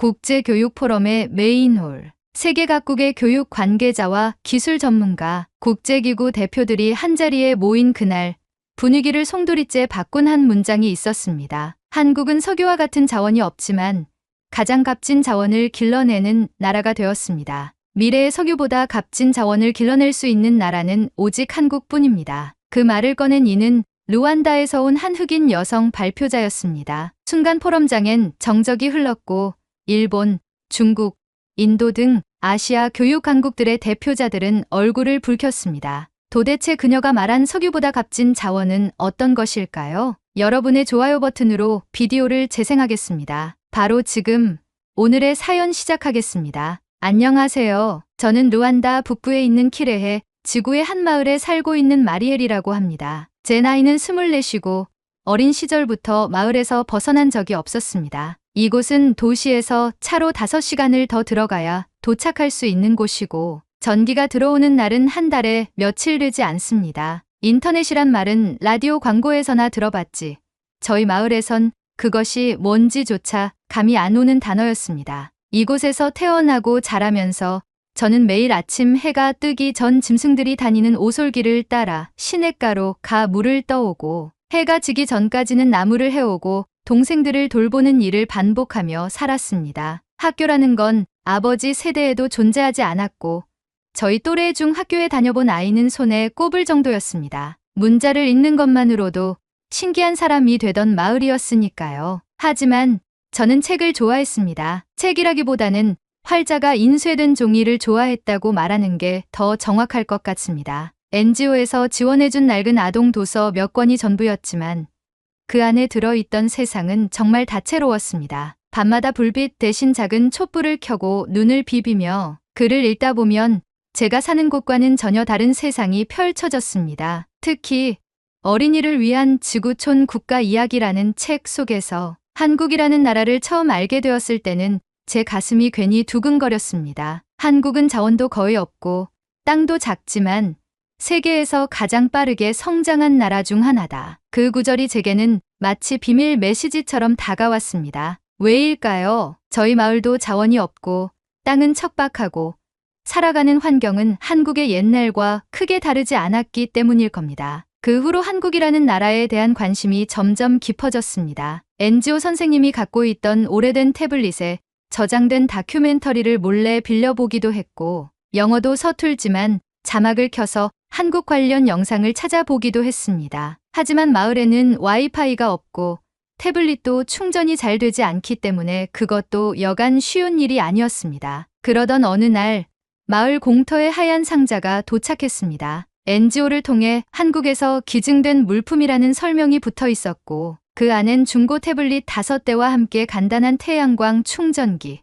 국제교육 포럼의 메인홀. 세계 각국의 교육 관계자와 기술 전문가, 국제기구 대표들이 한자리에 모인 그날 분위기를 송두리째 바꾼 한 문장이 있었습니다. 한국은 석유와 같은 자원이 없지만 가장 값진 자원을 길러내는 나라가 되었습니다. 미래의 석유보다 값진 자원을 길러낼 수 있는 나라는 오직 한국뿐입니다. 그 말을 꺼낸 이는 루안다에서 온 한 흑인 여성 발표자였습니다. 순간 포럼장엔 정적이 흘렀고 일본, 중국, 인도 등 아시아 교육 강국들의 대표자들은 얼굴을 붉혔습니다. 도대체 그녀가 말한 석유보다 값진 자원은 어떤 것일까요? 여러분의 좋아요 버튼으로 비디오를 재생하겠습니다. 바로 지금 오늘의 사연 시작하겠습니다. 안녕하세요. 저는 루안다 북부에 있는 키레헤, 지구의 한 마을에 살고 있는 마리엘이라고 합니다. 제 나이는 24이고 어린 시절부터 마을에서 벗어난 적이 없었습니다. 이곳은 도시에서 차로 5시간을 더 들어가야 도착할 수 있는 곳이고 전기가 들어오는 날은 한 달에 며칠 되지 않습니다. 인터넷이란 말은 라디오 광고에서나 들어봤지. 저희 마을에선 그것이 뭔지조차 감이 안 오는 단어였습니다. 이곳에서 태어나고 자라면서 저는 매일 아침 해가 뜨기 전 짐승들이 다니는 오솔길을 따라 시냇가로 가 물을 떠오고 해가 지기 전까지는 나무를 해오고 동생들을 돌보는 일을 반복하며 살았습니다. 학교라는 건 아버지 세대에도 존재하지 않았고 저희 또래 중 학교에 다녀본 아이는 손에 꼽을 정도였습니다. 문자를 읽는 것만으로도 신기한 사람이 되던 마을이었으니까요. 하지만 저는 책을 좋아했습니다. 책이라기보다는 활자가 인쇄된 종이를 좋아했다고 말하는 게 더 정확할 것 같습니다. NGO에서 지원해준 낡은 아동 도서 몇 권이 전부였지만 그 안에 들어있던 세상은 정말 다채로웠습니다. 밤마다 불빛 대신 작은 촛불을 켜고 눈을 비비며 글을 읽다 보면 제가 사는 곳과는 전혀 다른 세상이 펼쳐졌습니다. 특히 어린이를 위한 지구촌 국가 이야기라는 책 속에서 한국이라는 나라를 처음 알게 되었을 때는 제 가슴이 괜히 두근거렸습니다. 한국은 자원도 거의 없고 땅도 작지만 세계에서 가장 빠르게 성장한 나라 중 하나다. 그 구절이 제게는 마치 비밀 메시지처럼 다가왔습니다. 왜일까요? 저희 마을도 자원이 없고 땅은 척박하고 살아가는 환경은 한국의 옛날과 크게 다르지 않았기 때문일 겁니다. 그 후로 한국이라는 나라에 대한 관심이 점점 깊어졌습니다. NGO 선생님이 갖고 있던 오래된 태블릿에 저장된 다큐멘터리를 몰래 빌려보기도 했고 영어도 서툴지만 자막을 켜서 한국 관련 영상을 찾아보기도 했습니다. 하지만 마을에는 와이파이가 없고 태블릿도 충전이 잘 되지 않기 때문에 그것도 여간 쉬운 일이 아니었습니다. 그러던 어느 날 마을 공터에 하얀 상자가 도착했습니다. NGO를 통해 한국에서 기증된 물품이라는 설명이 붙어 있었고 그 안엔 중고 태블릿 5대와 함께 간단한 태양광 충전기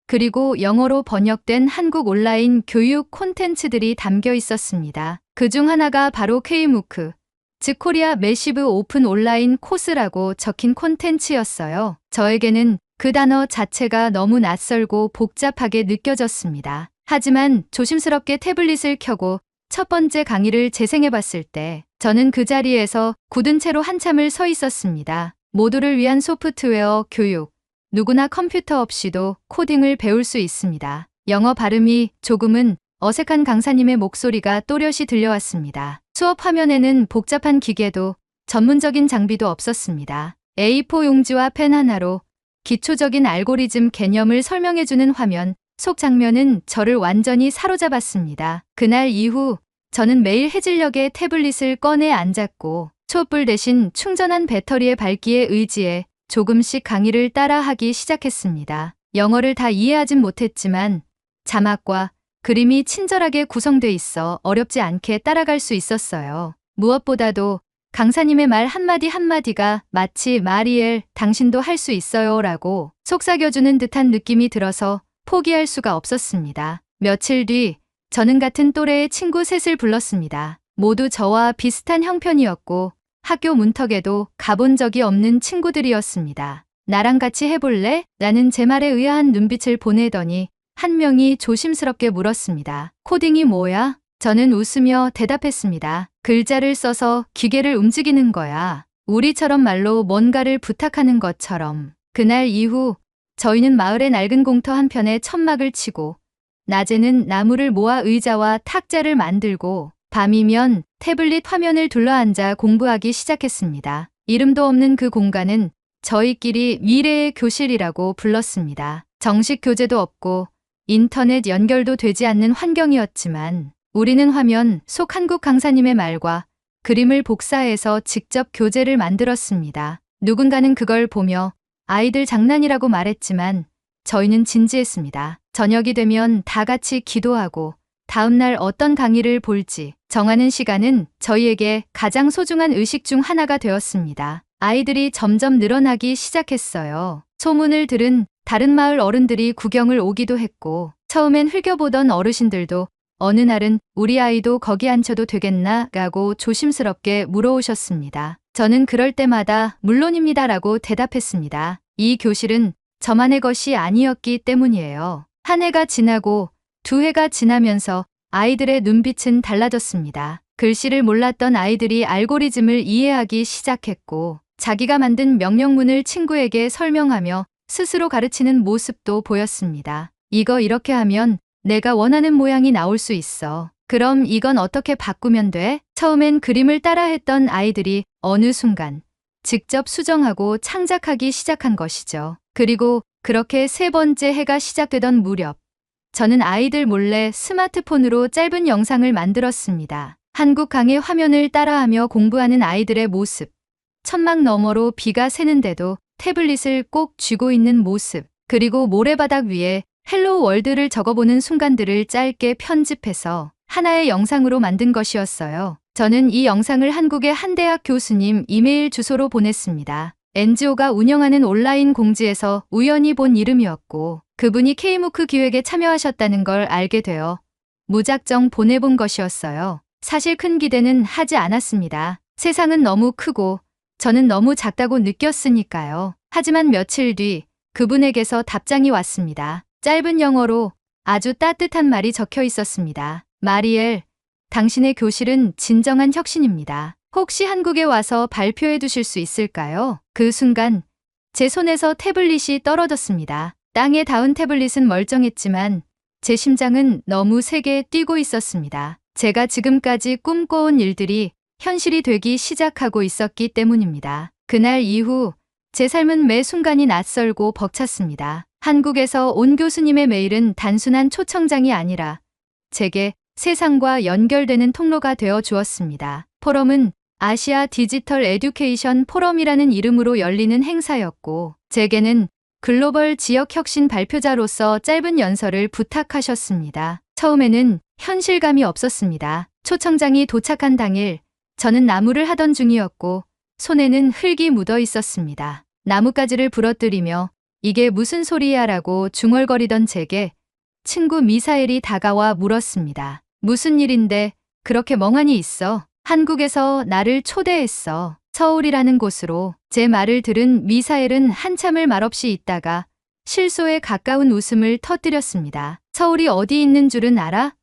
그리고 영어로 번역된 한국 온라인 교육 콘텐츠들이 담겨 있었습니다. 그중 하나가 바로 K무크, 즉 코리아 매시브 오픈 온라인 코스라고 적힌 콘텐츠였어요. 저에게는 그 단어 자체가 너무 낯설고 복잡하게 느껴졌습니다. 하지만 조심스럽게 태블릿을 켜고 첫 번째 강의를 재생해봤을 때 저는 그 자리에서 굳은 채로 한참을 서 있었습니다. 모두를 위한 소프트웨어 교육. 누구나 컴퓨터 없이도 코딩을 배울 수 있습니다. 영어 발음이 조금은 어색한 강사님의 목소리가 또렷이 들려왔습니다. 수업 화면에는 복잡한 기계도 전문적인 장비도 없었습니다. A4 용지와 펜 하나로 기초적인 알고리즘 개념을 설명해주는 화면 속 장면은 저를 완전히 사로잡았습니다. 그날 이후 저는 매일 해질녘에 태블릿을 꺼내 앉았고 촛불 대신 충전한 배터리의 밝기에 의지해 조금씩 강의를 따라하기 시작했습니다. 영어를 다 이해하진 못했지만 자막과 그림이 친절하게 구성돼 있어 어렵지 않게 따라갈 수 있었어요. 무엇보다도 강사님의 말 한마디 한마디가 마치 마리엘, 당신도 할 수 있어요 라고 속삭여주는 듯한 느낌이 들어서 포기할 수가 없었습니다. 며칠 뒤 저는 같은 또래의 친구 셋을 불렀습니다. 모두 저와 비슷한 형편이었고 학교 문턱에도 가본 적이 없는 친구들이었습니다. 나랑 같이 해볼래? 라는 제 말에 의아한 눈빛을 보내더니 한 명이 조심스럽게 물었습니다. 코딩이 뭐야? 저는 웃으며 대답했습니다. 글자를 써서 기계를 움직이는 거야. 우리처럼 말로 뭔가를 부탁하는 것처럼. 그날 이후 저희는 마을의 낡은 공터 한편에 천막을 치고 낮에는 나무를 모아 의자와 탁자를 만들고 밤이면 태블릿 화면을 둘러앉아 공부하기 시작했습니다. 이름도 없는 그 공간은 저희끼리 미래의 교실이라고 불렀습니다. 정식 교재도 없고 인터넷 연결도 되지 않는 환경이었지만 우리는 화면 속 한국 강사님의 말과 그림을 복사해서 직접 교재를 만들었습니다. 누군가는 그걸 보며 아이들 장난이라고 말했지만 저희는 진지했습니다. 저녁이 되면 다 같이 기도하고 다음날 어떤 강의를 볼지 정하는 시간은 저희에게 가장 소중한 의식 중 하나가 되었습니다. 아이들이 점점 늘어나기 시작했어요. 소문을 들은 다른 마을 어른들이 구경을 오기도 했고 처음엔 흘겨보던 어르신들도 어느 날은 우리 아이도 거기 앉혀도 되겠나? 라고 조심스럽게 물어오셨습니다. 저는 그럴 때마다 물론입니다라고 대답했습니다. 이 교실은 저만의 것이 아니었기 때문이에요. 한 해가 지나고 두 해가 지나면서 아이들의 눈빛은 달라졌습니다. 글씨를 몰랐던 아이들이 알고리즘을 이해하기 시작했고 자기가 만든 명령문을 친구에게 설명하며 스스로 가르치는 모습도 보였습니다. 이거 이렇게 하면 내가 원하는 모양이 나올 수 있어. 그럼 이건 어떻게 바꾸면 돼? 처음엔 그림을 따라했던 아이들이 어느 순간 직접 수정하고 창작하기 시작한 것이죠. 그리고 그렇게 세 번째 해가 시작되던 무렵 저는 아이들 몰래 스마트폰으로 짧은 영상을 만들었습니다. 한국 강의 화면을 따라하며 공부하는 아이들의 모습, 천막 너머로 비가 새는데도 태블릿을 꼭 쥐고 있는 모습, 그리고 모래바닥 위에 헬로 월드를 적어보는 순간들을 짧게 편집해서 하나의 영상으로 만든 것이었어요. 저는 이 영상을 한국의 한 대학 교수님 이메일 주소로 보냈습니다. NGO가 운영하는 온라인 공지에서 우연히 본 이름이었고 그분이 K무크 기획에 참여하셨다는 걸 알게 되어 무작정 보내본 것이었어요. 사실 큰 기대는 하지 않았습니다. 세상은 너무 크고 저는 너무 작다고 느꼈으니까요. 하지만 며칠 뒤 그분에게서 답장이 왔습니다. 짧은 영어로 아주 따뜻한 말이 적혀 있었습니다. 마리엘, 당신의 교실은 진정한 혁신입니다. 혹시 한국에 와서 발표해 두실 수 있을까요? 그 순간 제 손에서 태블릿이 떨어졌습니다. 땅에 닿은 태블릿은 멀쩡했지만 제 심장은 너무 세게 뛰고 있었습니다. 제가 지금까지 꿈꿔온 일들이 현실이 되기 시작하고 있었기 때문입니다. 그날 이후 제 삶은 매 순간이 낯설고 벅찼습니다. 한국에서 온 교수님의 메일은 단순한 초청장이 아니라 제게 세상과 연결되는 통로가 되어 주었습니다. 포럼은 아시아 디지털 에듀케이션 포럼이라는 이름으로 열리는 행사였고 제게는 글로벌 지역 혁신 발표자로서 짧은 연설을 부탁하셨습니다. 처음에는 현실감이 없었습니다. 초청장이 도착한 당일 저는 나무를 하던 중이었고 손에는 흙이 묻어 있었습니다. 나뭇가지를 부러뜨리며 이게 무슨 소리야 라고 중얼거리던 제게 친구 미사엘이 다가와 물었습니다. 무슨 일인데 그렇게 멍하니 있어? 한국에서 나를 초대했어. 서울이라는 곳으로. 제 말을 들은 미사엘은 한참을 말없이 있다가 실소에 가까운 웃음을 터뜨렸습니다. 서울이 어디 있는 줄은 알아?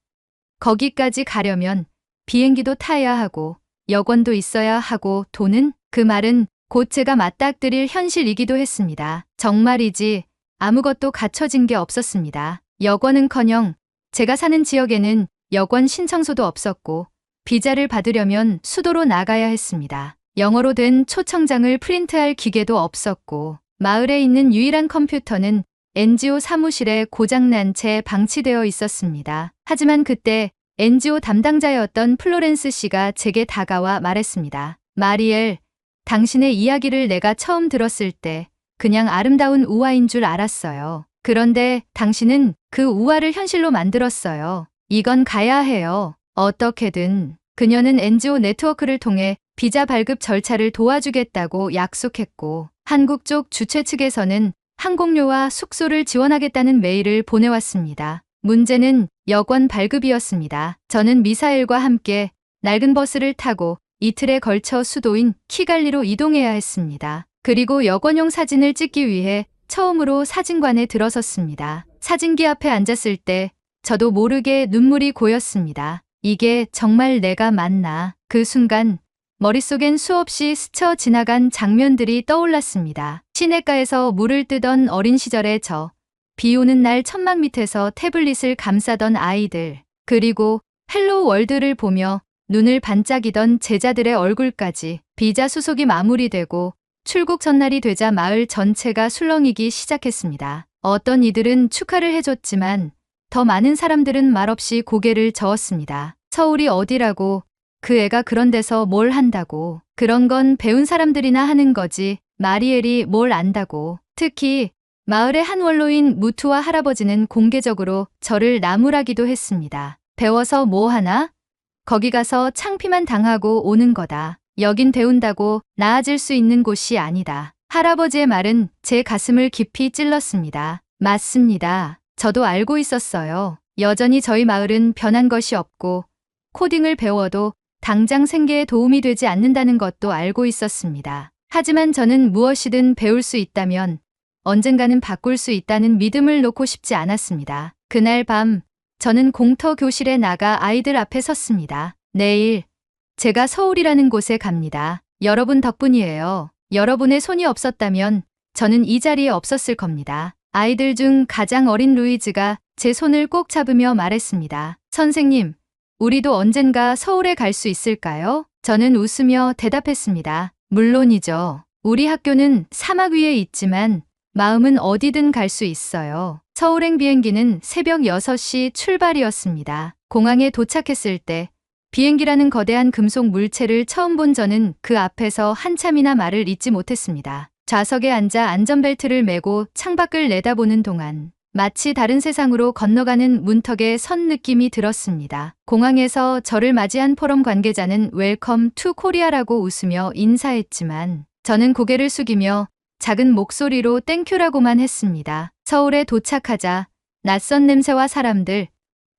거기까지 가려면 비행기도 타야 하고 여권도 있어야 하고 돈은? 그 말은 곧 제가 맞닥뜨릴 현실이기도 했습니다. 정말이지 아무것도 갖춰진 게 없었습니다. 여권은커녕 제가 사는 지역에는 여권 신청소도 없었고 비자를 받으려면 수도로 나가야 했습니다. 영어로 된 초청장을 프린트할 기계도 없었고 마을에 있는 유일한 컴퓨터는 NGO 사무실에 고장난 채 방치되어 있었습니다. 하지만 그때 NGO 담당자였던 플로렌스 씨가 제게 다가와 말했습니다. 마리엘, 당신의 이야기를 내가 처음 들었을 때 그냥 아름다운 우화인 줄 알았어요. 그런데 당신은 그 우화를 현실로 만들었어요. 이건 가야 해요. 어떻게든. 그녀는 NGO 네트워크를 통해 비자 발급 절차를 도와주겠다고 약속했고 한국 쪽 주최 측에서는 항공료와 숙소를 지원하겠다는 메일을 보내왔습니다. 문제는 여권 발급이었습니다. 저는 미사일과 함께 낡은 버스를 타고 이틀에 걸쳐 수도인 키갈리로 이동해야 했습니다. 그리고 여권용 사진을 찍기 위해 처음으로 사진관에 들어섰습니다. 사진기 앞에 앉았을 때 저도 모르게 눈물이 고였습니다. 이게 정말 내가 맞나? 그 순간 머릿속엔 수없이 스쳐 지나간 장면들이 떠올랐습니다. 시냇가에서 물을 뜨던 어린 시절의 저, 비 오는 날 천막 밑에서 태블릿을 감싸던 아이들, 그리고 헬로우 월드를 보며 눈을 반짝이던 제자들의 얼굴까지. 비자 수속이 마무리되고 출국 전날이 되자 마을 전체가 술렁이기 시작했습니다. 어떤 이들은 축하를 해줬지만 더 많은 사람들은 말없이 고개를 저었습니다. 서울이 어디라고, 그 애가 그런 데서 뭘 한다고. 그런 건 배운 사람들이나 하는 거지 마리엘이 뭘 안다고. 특히 마을의 한 원로인 무투와 할아버지는 공개적으로 저를 나무라기도 했습니다. 배워서 뭐 하나? 거기 가서 창피만 당하고 오는 거다. 여긴 배운다고 나아질 수 있는 곳이 아니다. 할아버지의 말은 제 가슴을 깊이 찔렀습니다. 맞습니다. 저도 알고 있었어요. 여전히 저희 마을은 변한 것이 없고 코딩을 배워도 당장 생계에 도움이 되지 않는다는 것도 알고 있었습니다. 하지만 저는 무엇이든 배울 수 있다면 언젠가는 바꿀 수 있다는 믿음을 놓고 싶지 않았습니다. 그날 밤 저는 공터 교실에 나가 아이들 앞에 섰습니다. 내일 제가 서울이라는 곳에 갑니다. 여러분 덕분이에요. 여러분의 손이 없었다면 저는 이 자리에 없었을 겁니다. 아이들 중 가장 어린 루이즈가 제 손을 꼭 잡으며 말했습니다. 선생님, 우리도 언젠가 서울에 갈 수 있을까요? 저는 웃으며 대답했습니다. 물론이죠. 우리 학교는 사막 위에 있지만 마음은 어디든 갈 수 있어요. 서울행 비행기는 새벽 6시 출발이었습니다. 공항에 도착했을 때 비행기라는 거대한 금속 물체를 처음 본 저는 그 앞에서 한참이나 말을 잇지 못했습니다. 좌석에 앉아 안전벨트를 매고 창밖을 내다보는 동안 마치 다른 세상으로 건너가는 문턱에 선 느낌이 들었습니다. 공항에서 저를 맞이한 포럼 관계자는 웰컴 투 코리아라고 웃으며 인사했지만 저는 고개를 숙이며 작은 목소리로 땡큐라고만 했습니다. 서울에 도착하자 낯선 냄새와 사람들,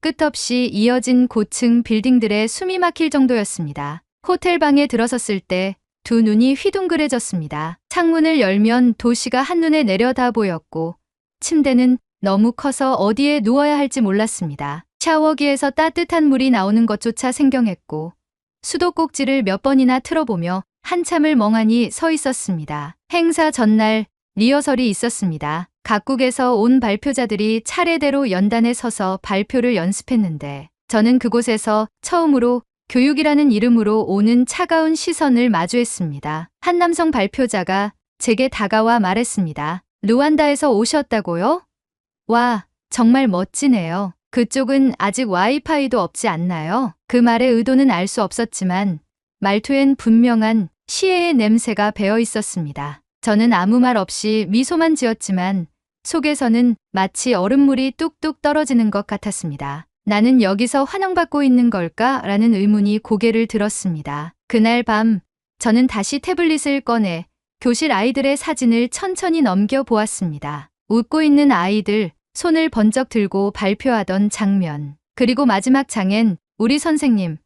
끝없이 이어진 고층 빌딩들에 숨이 막힐 정도였습니다. 호텔 방에 들어섰을 때 두 눈이 휘둥그레졌습니다. 창문을 열면 도시가 한눈에 내려다 보였고 침대는 너무 커서 어디에 누워야 할지 몰랐습니다. 샤워기에서 따뜻한 물이 나오는 것조차 생경했고 수도꼭지를 몇 번이나 틀어보며 한참을 멍하니 서 있었습니다. 행사 전날 리허설이 있었습니다. 각국에서 온 발표자들이 차례대로 연단에 서서 발표를 연습했는데 저는 그곳에서 처음으로 교육이라는 이름으로 오는 차가운 시선을 마주했습니다. 한 남성 발표자가 제게 다가와 말했습니다. 루안다에서 오셨다고요? 와, 정말 멋지네요. 그쪽은 아직 와이파이도 없지 않나요? 그 말의 의도는 알 수 없었지만 말투엔 분명한 시혜의 냄새가 배어 있었습니다. 저는 아무 말 없이 미소만 지었지만 속에서는 마치 얼음물이 뚝뚝 떨어지는 것 같았습니다. 나는 여기서 환영받고 있는 걸까? 라는 의문이 고개를 들었습니다. 그날 밤 저는 다시 태블릿을 꺼내 교실 아이들의 사진을 천천히 넘겨보았습니다. 웃고 있는 아이들, 손을 번쩍 들고 발표하던 장면, 그리고 마지막 장엔 우리 선생님,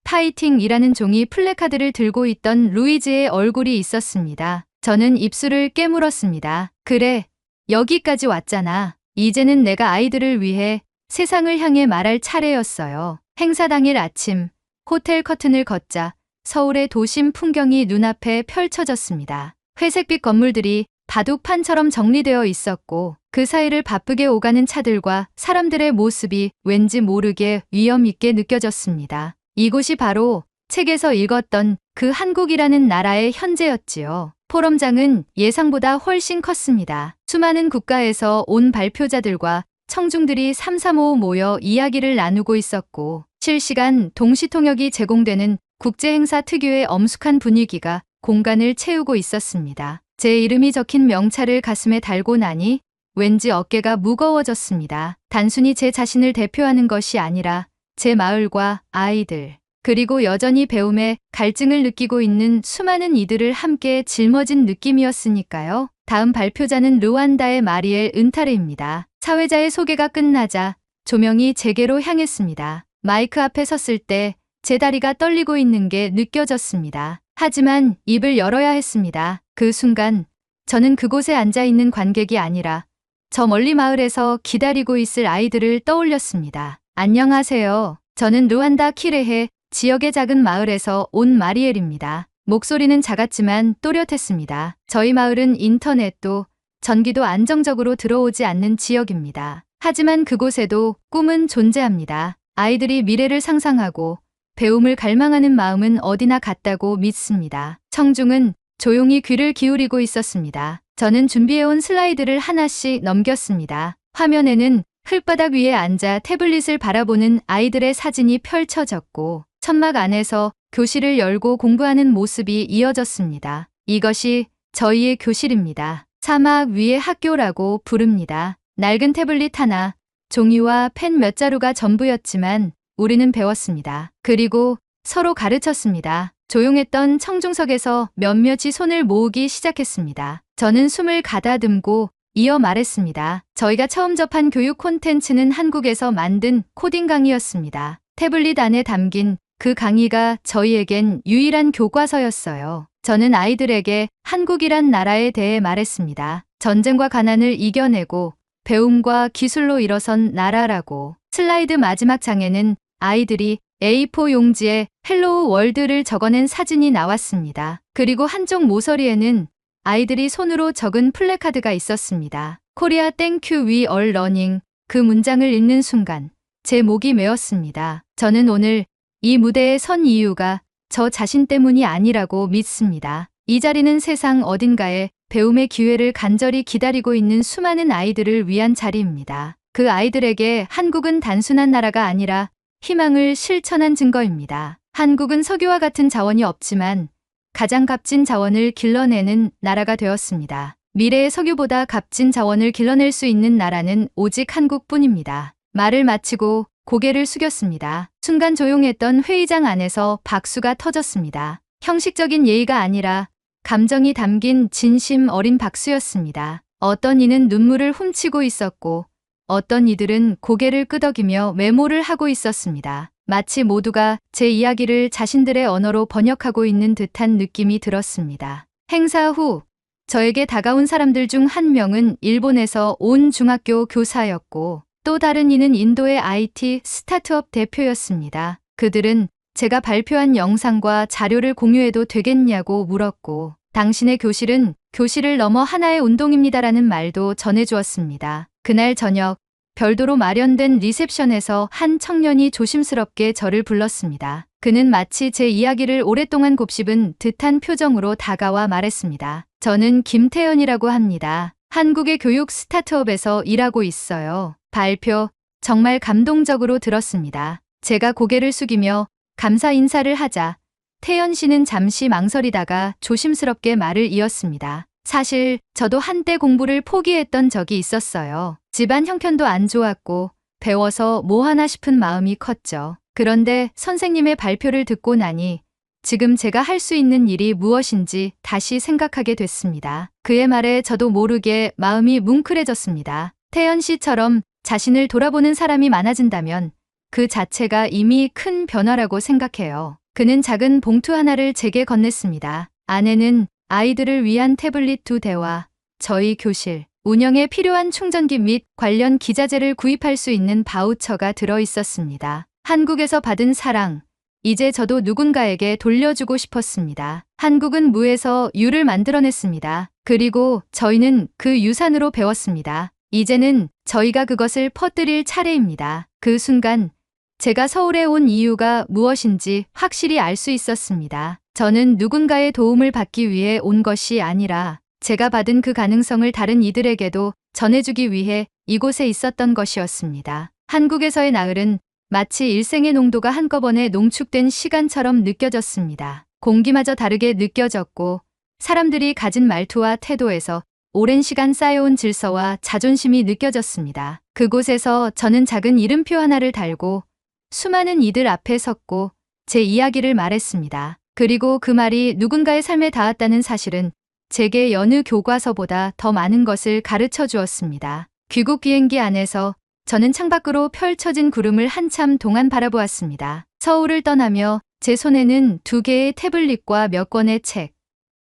파이팅이라는 종이 플래카드를 들고 있던 루이즈의 얼굴이 있었습니다. 저는 입술을 깨물었습니다. 그래, 여기까지 왔잖아. 이제는 내가 아이들을 위해 세상을 향해 말할 차례였어요. 행사 당일 아침, 호텔 커튼을 걷자 서울의 도심 풍경이 눈앞에 펼쳐졌습니다. 회색빛 건물들이 바둑판처럼 정리되어 있었고 그 사이를 바쁘게 오가는 차들과 사람들의 모습이 왠지 모르게 위험 있게 느껴졌습니다. 이곳이 바로 책에서 읽었던 그 한국이라는 나라의 현재였지요. 포럼장은 예상보다 훨씬 컸습니다. 수많은 국가에서 온 발표자들과 청중들이 삼삼오오 모여 이야기를 나누고 있었고 실시간 동시통역이 제공되는 국제행사 특유의 엄숙한 분위기가 공간을 채우고 있었습니다. 제 이름이 적힌 명찰을 가슴에 달고 나니 왠지 어깨가 무거워졌습니다. 단순히 제 자신을 대표하는 것이 아니라 제 마을과 아이들, 그리고 여전히 배움에 갈증을 느끼고 있는 수많은 이들을 함께 짊어진 느낌이었으니까요. 다음 발표자는 루안다의 마리엘 은타레입니다. 사회자의 소개가 끝나자 조명이 제게로 향했습니다. 마이크 앞에 섰을 때 제 다리가 떨리고 있는 게 느껴졌습니다. 하지만 입을 열어야 했습니다. 그 순간 저는 그곳에 앉아 있는 관객이 아니라 저 멀리 마을에서 기다리고 있을 아이들을 떠올렸습니다. 안녕하세요. 저는 루안다 키레헤 지역의 작은 마을에서 온 마리엘입니다. 목소리는 작았지만 또렷했습니다. 저희 마을은 인터넷도 전기도 안정적으로 들어오지 않는 지역입니다. 하지만 그곳에도 꿈은 존재합니다. 아이들이 미래를 상상하고 배움을 갈망하는 마음은 어디나 같다고 믿습니다. 청중은 조용히 귀를 기울이고 있었습니다. 저는 준비해온 슬라이드를 하나씩 넘겼습니다. 화면에는 흙바닥 위에 앉아 태블릿을 바라보는 아이들의 사진이 펼쳐졌고 천막 안에서 교실을 열고 공부하는 모습이 이어졌습니다. 이것이 저희의 교실입니다. 사막 위의 학교라고 부릅니다. 낡은 태블릿 하나, 종이와 펜 몇 자루가 전부였지만 우리는 배웠습니다. 그리고 서로 가르쳤습니다. 조용했던 청중석에서 몇몇이 손을 모으기 시작했습니다. 저는 숨을 가다듬고 이어 말했습니다. 저희가 처음 접한 교육 콘텐츠는 한국에서 만든 코딩 강의였습니다. 태블릿 안에 담긴 그 강의가 저희에겐 유일한 교과서였어요. 저는 아이들에게 한국이란 나라에 대해 말했습니다. 전쟁과 가난을 이겨내고 배움과 기술로 일어선 나라라고. 슬라이드 마지막 장에는 아이들이 A4 용지에 헬로우 월드를 적어낸 사진이 나왔습니다. 그리고 한쪽 모서리에는 아이들이 손으로 적은 플래카드가 있었습니다. 코리아 땡큐 위 얼 러닝. 그 문장을 읽는 순간 제 목이 메었습니다. 저는 오늘 이 무대에 선 이유가 저 자신 때문이 아니라고 믿습니다. 이 자리는 세상 어딘가에 배움의 기회를 간절히 기다리고 있는 수많은 아이들을 위한 자리입니다. 그 아이들에게 한국은 단순한 나라가 아니라 희망을 실천한 증거입니다. 한국은 석유와 같은 자원이 없지만 가장 값진 자원을 길러내는 나라가 되었습니다. 미래의 석유보다 값진 자원을 길러낼 수 있는 나라는 오직 한국뿐입니다. 말을 마치고 고개를 숙였습니다. 순간 조용했던 회의장 안에서 박수가 터졌습니다. 형식적인 예의가 아니라 감정이 담긴 진심 어린 박수였습니다. 어떤 이는 눈물을 훔치고 있었고 어떤 이들은 고개를 끄덕이며 메모를 하고 있었습니다. 마치 모두가 제 이야기를 자신들의 언어로 번역하고 있는 듯한 느낌이 들었습니다. 행사 후 저에게 다가온 사람들 중 한 명은 일본에서 온 중학교 교사였고 또 다른 이는 인도의 IT 스타트업 대표였습니다. 그들은 제가 발표한 영상과 자료를 공유해도 되겠냐고 물었고 당신의 교실은 교실을 넘어 하나의 운동입니다라는 말도 전해주었습니다. 그날 저녁 별도로 마련된 리셉션에서 한 청년이 조심스럽게 저를 불렀습니다. 그는 마치 제 이야기를 오랫동안 곱씹은 듯한 표정으로 다가와 말했습니다. 저는 김태연이라고 합니다. 한국의 교육 스타트업에서 일하고 있어요. 발표 정말 감동적으로 들었습니다. 제가 고개를 숙이며 감사 인사를 하자 태연 씨는 잠시 망설이다가 조심스럽게 말을 이었습니다. 사실 저도 한때 공부를 포기했던 적이 있었어요. 집안 형편도 안 좋았고 배워서 뭐 하나 싶은 마음이 컸죠. 그런데 선생님의 발표를 듣고 나니 지금 제가 할 수 있는 일이 무엇인지 다시 생각하게 됐습니다. 그의 말에 저도 모르게 마음이 뭉클해졌습니다. 태연 씨처럼 자신을 돌아보는 사람이 많아진다면 그 자체가 이미 큰 변화라고 생각해요. 그는 작은 봉투 하나를 제게 건넸습니다. 안에는 아이들을 위한 태블릿 2대와 저희 교실 운영에 필요한 충전기 및 관련 기자재를 구입할 수 있는 바우처가 들어 있었습니다. 한국에서 받은 사랑, 이제 저도 누군가에게 돌려주고 싶었습니다. 한국은 무에서 유를 만들어냈습니다. 그리고 저희는 그 유산으로 배웠습니다. 이제는 저희가 그것을 퍼뜨릴 차례입니다. 그 순간 제가 서울에 온 이유가 무엇인지 확실히 알 수 있었습니다. 저는 누군가의 도움을 받기 위해 온 것이 아니라 제가 받은 그 가능성을 다른 이들에게도 전해주기 위해 이곳에 있었던 것이었습니다. 한국에서의 나흘은 마치 일생의 농도가 한꺼번에 농축된 시간처럼 느껴졌습니다. 공기마저 다르게 느껴졌고 사람들이 가진 말투와 태도에서 오랜 시간 쌓여온 질서와 자존심이 느껴졌습니다. 그곳에서 저는 작은 이름표 하나를 달고 수많은 이들 앞에 섰고 제 이야기를 말했습니다. 그리고 그 말이 누군가의 삶에 닿았다는 사실은 제게 여느 교과서보다 더 많은 것을 가르쳐 주었습니다. 귀국 비행기 안에서 저는 창밖으로 펼쳐진 구름을 한참 동안 바라보았습니다. 서울을 떠나며 제 손에는 2개의 태블릿과 몇 권의 책,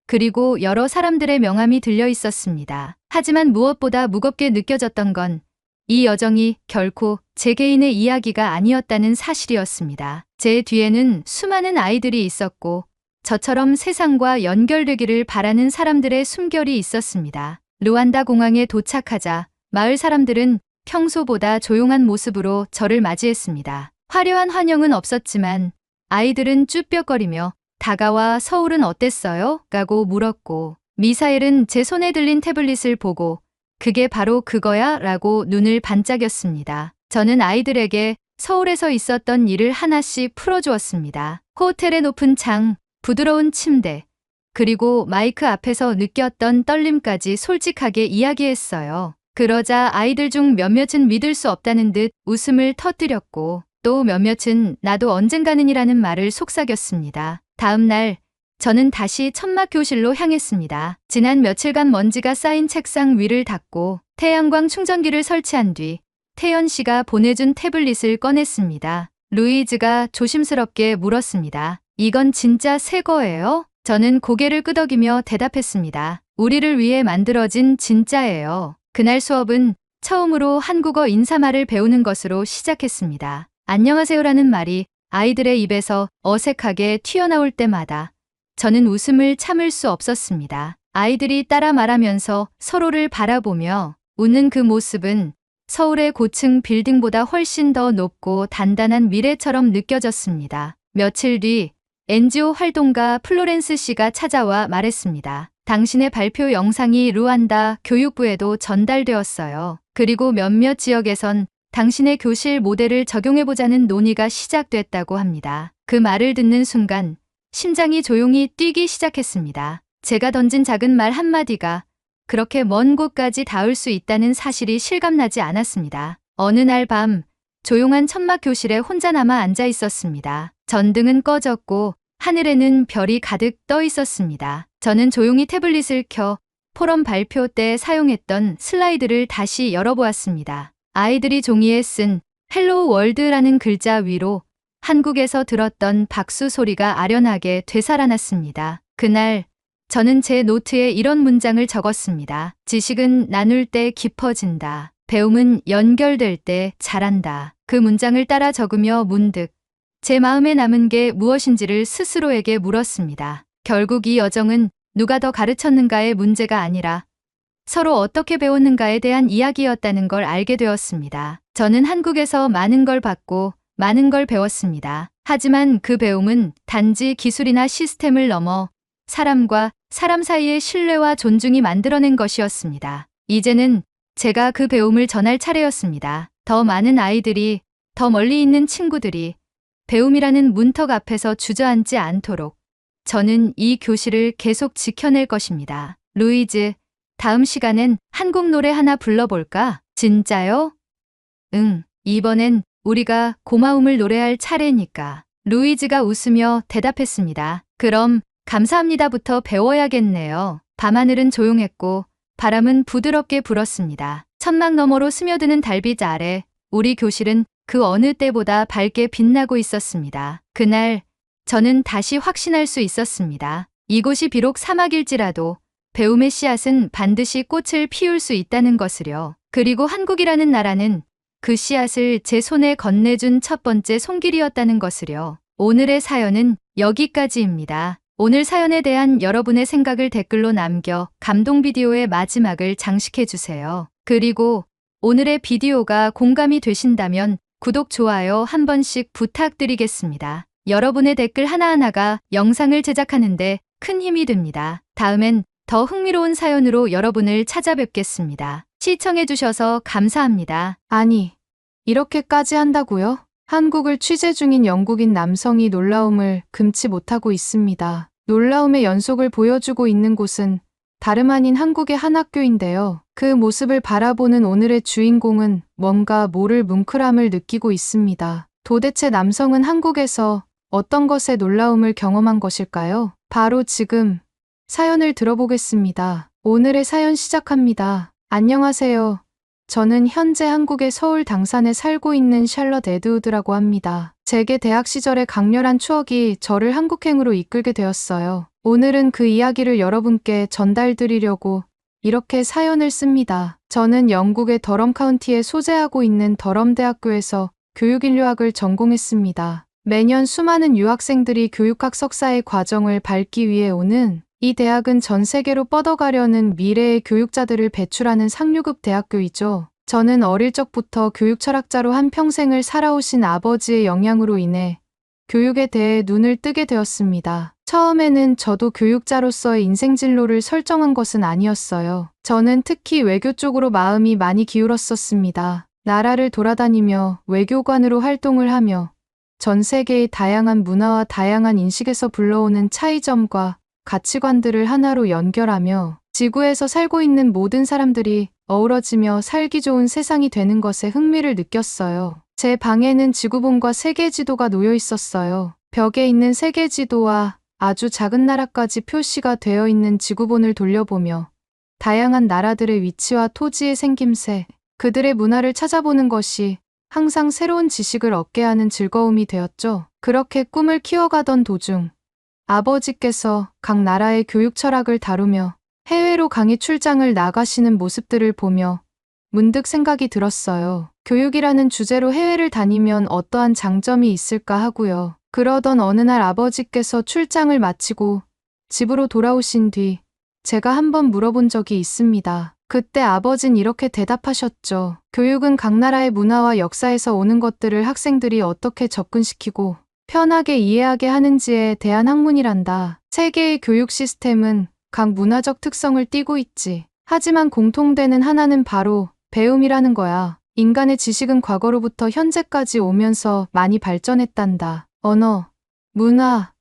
그리고 여러 사람들의 명함이 들려 있었습니다. 하지만 무엇보다 무겁게 느껴졌던 건 이 여정이 결코 제 개인의 이야기가 아니었다는 사실이었습니다. 제 뒤에는 수많은 아이들이 있었고 저처럼 세상과 연결되기를 바라는 사람들의 숨결이 있었습니다. 루안다 공항에 도착하자 마을 사람들은 평소보다 조용한 모습으로 저를 맞이했습니다. 화려한 환영은 없었지만 아이들은 쭈뼛거리며 다가와 서울은 어땠어요? 라고 물었고 미사엘은 제 손에 들린 태블릿을 보고 그게 바로 그거야? 라고 눈을 반짝였습니다. 저는 아이들에게 서울에서 있었던 일을 하나씩 풀어주었습니다. 호텔의 높은 창, 부드러운 침대, 그리고 마이크 앞에서 느꼈던 떨림까지 솔직하게 이야기했어요. 그러자 아이들 중 몇몇은 믿을 수 없다는 듯 웃음을 터뜨렸고 또 몇몇은 나도 언젠가는이라는 말을 속삭였습니다. 다음 날 저는 다시 천막 교실로 향했습니다. 지난 며칠간 먼지가 쌓인 책상 위를 닦고 태양광 충전기를 설치한 뒤 태연 씨가 보내준 태블릿을 꺼냈습니다. 루이즈가 조심스럽게 물었습니다. 이건 진짜 새 거예요? 저는 고개를 끄덕이며 대답했습니다. 우리를 위해 만들어진 진짜예요. 그날 수업은 처음으로 한국어 인사말을 배우는 것으로 시작했습니다. 안녕하세요라는 말이 아이들의 입에서 어색하게 튀어나올 때마다 저는 웃음을 참을 수 없었습니다. 아이들이 따라 말하면서 서로를 바라보며 웃는 그 모습은 서울의 고층 빌딩보다 훨씬 더 높고 단단한 미래처럼 느껴졌습니다. 며칠 뒤 NGO 활동가 플로렌스 씨가 찾아와 말했습니다. 당신의 발표 영상이 루안다 교육부에도 전달되었어요. 그리고 몇몇 지역에선 당신의 교실 모델을 적용해보자는 논의가 시작됐다고 합니다. 그 말을 듣는 순간 심장이 조용히 뛰기 시작했습니다. 제가 던진 작은 말 한마디가 그렇게 먼 곳까지 닿을 수 있다는 사실이 실감나지 않았습니다. 어느 날 밤 조용한 천막 교실에 혼자 남아 앉아 있었습니다. 전등은 꺼졌고 하늘에는 별이 가득 떠 있었습니다. 저는 조용히 태블릿을 켜 포럼 발표 때 사용했던 슬라이드를 다시 열어보았습니다. 아이들이 종이에 쓴 헬로우 월드라는 글자 위로 한국에서 들었던 박수 소리가 아련하게 되살아났습니다. 그날 저는 제 노트에 이런 문장을 적었습니다. 지식은 나눌 때 깊어진다. 배움은 연결될 때 자란다. 그 문장을 따라 적으며 문득 제 마음에 남은 게 무엇인지를 스스로에게 물었습니다. 결국 이 여정은 누가 더 가르쳤는가의 문제가 아니라 서로 어떻게 배웠는가에 대한 이야기였다는 걸 알게 되었습니다. 저는 한국에서 많은 걸 받고 많은 걸 배웠습니다. 하지만 그 배움은 단지 기술이나 시스템을 넘어 사람과 사람 사이의 신뢰와 존중이 만들어낸 것이었습니다. 이제는 제가 그 배움을 전할 차례였습니다. 더 많은 아이들이, 더 멀리 있는 친구들이 배움이라는 문턱 앞에서 주저앉지 않도록 저는 이 교실을 계속 지켜낼 것입니다. 루이즈, 다음 시간엔 한국 노래 하나 불러볼까? 진짜요? 응, 이번엔 우리가 고마움을 노래할 차례니까. 루이즈가 웃으며 대답했습니다. 그럼 감사합니다부터 배워야겠네요. 밤하늘은 조용했고 바람은 부드럽게 불었습니다. 천막 너머로 스며드는 달빛 아래 우리 교실은 그 어느 때보다 밝게 빛나고 있었습니다. 그날 저는 다시 확신할 수 있었습니다. 이곳이 비록 사막일지라도 배움의 씨앗은 반드시 꽃을 피울 수 있다는 것을요. 그리고 한국이라는 나라는 그 씨앗을 제 손에 건네준 첫 번째 손길이었다는 것을요. 오늘의 사연은 여기까지입니다. 오늘 사연에 대한 여러분의 생각을 댓글로 남겨 감동 비디오의 마지막을 장식해주세요. 그리고 오늘의 비디오가 공감이 되신다면 구독, 좋아요 한 번씩 부탁드리겠습니다. 여러분의 댓글 하나하나가 영상을 제작하는데 큰 힘이 됩니다. 다음엔 더 흥미로운 사연으로 여러분을 찾아뵙겠습니다. 시청해주셔서 감사합니다. 아니, 이렇게까지 한다고요? 한국을 취재 중인 영국인 남성이 놀라움을 금치 못하고 있습니다. 놀라움의 연속을 보여주고 있는 곳은 다름 아닌 한국의 한 학교인데요. 그 모습을 바라보는 오늘의 주인공은 뭔가 모를 뭉클함을 느끼고 있습니다. 도대체 남성은 한국에서 어떤 것에 놀라움을 경험한 것일까요? 바로 지금 사연을 들어보겠습니다. 오늘의 사연 시작합니다. 안녕하세요. 저는 현재 한국의 서울 당산에 살고 있는 샬럿 에드우드라고 합니다. 제게 대학 시절의 강렬한 추억이 저를 한국행으로 이끌게 되었어요. 오늘은 그 이야기를 여러분께 전달드리려고 이렇게 사연을 씁니다. 저는 영국의 더럼 카운티에 소재하고 있는 더럼 대학교에서 교육인류학을 전공했습니다. 매년 수많은 유학생들이 교육학 석사의 과정을 밟기 위해 오는 이 대학은 전 세계로 뻗어가려는 미래의 교육자들을 배출하는 상류급 대학교이죠. 저는 어릴 적부터 교육 철학자로 한 평생을 살아오신 아버지의 영향으로 인해 교육에 대해 눈을 뜨게 되었습니다. 처음에는 저도 교육자로서의 인생 진로를 설정한 것은 아니었어요. 저는 특히 외교 쪽으로 마음이 많이 기울었었습니다. 나라를 돌아다니며 외교관으로 활동을 하며 전 세계의 다양한 문화와 다양한 인식에서 불러오는 차이점과 가치관들을 하나로 연결하며 지구에서 살고 있는 모든 사람들이 어우러지며 살기 좋은 세상이 되는 것에 흥미를 느꼈어요. 제 방에는 지구본과 세계 지도가 놓여 있었어요. 벽에 있는 세계 지도와 아주 작은 나라까지 표시가 되어 있는 지구본을 돌려보며 다양한 나라들의 위치와 토지의 생김새, 그들의 문화를 찾아보는 것이 항상 새로운 지식을 얻게 하는 즐거움이 되었죠. 그렇게 꿈을 키워가던 도중 아버지께서 각 나라의 교육 철학을 다루며 해외로 강의 출장을 나가시는 모습들을 보며 문득 생각이 들었어요. 교육이라는 주제로 해외를 다니면 어떠한 장점이 있을까 하고요. 그러던 어느 날 아버지께서 출장을 마치고 집으로 돌아오신 뒤 제가 한번 물어본 적이 있습니다. 그때 아버진 이렇게 대답하셨죠. 교육은 각 나라의 문화와 역사에서 오는 것들을 학생들이 어떻게 접근시키고 편하게 이해하게 하는지에 대한 학문이란다. 세계의 교육 시스템은 각 문화적 특성을 띠고 있지. 하지만 공통되는 하나는 바로 배움이라는 거야. 인간의 지식은 과거로부터 현재까지 오면서 많이 발전했단다. 언어, 문화,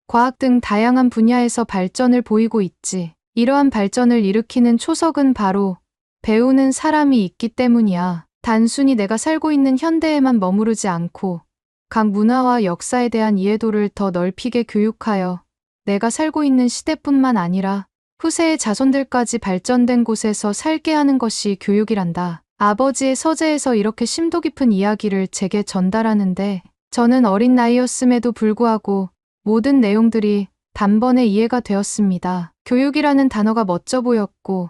과학 등 다양한 분야에서 발전을 보이고 있지. 이러한 발전을 일으키는 초석은 바로 배우는 사람이 있기 때문이야. 단순히 내가 살고 있는 현대에만 머무르지 않고 각 문화와 역사에 대한 이해도를 더 넓히게 교육하여 내가 살고 있는 시대뿐만 아니라 후세의 자손들까지 발전된 곳에서 살게 하는 것이 교육이란다. 아버지의 서재에서 이렇게 심도 깊은 이야기를 제게 전달하는데 저는 어린 나이였음에도 불구하고 모든 내용들이 단번에 이해가 되었습니다. 교육이라는 단어가 멋져 보였고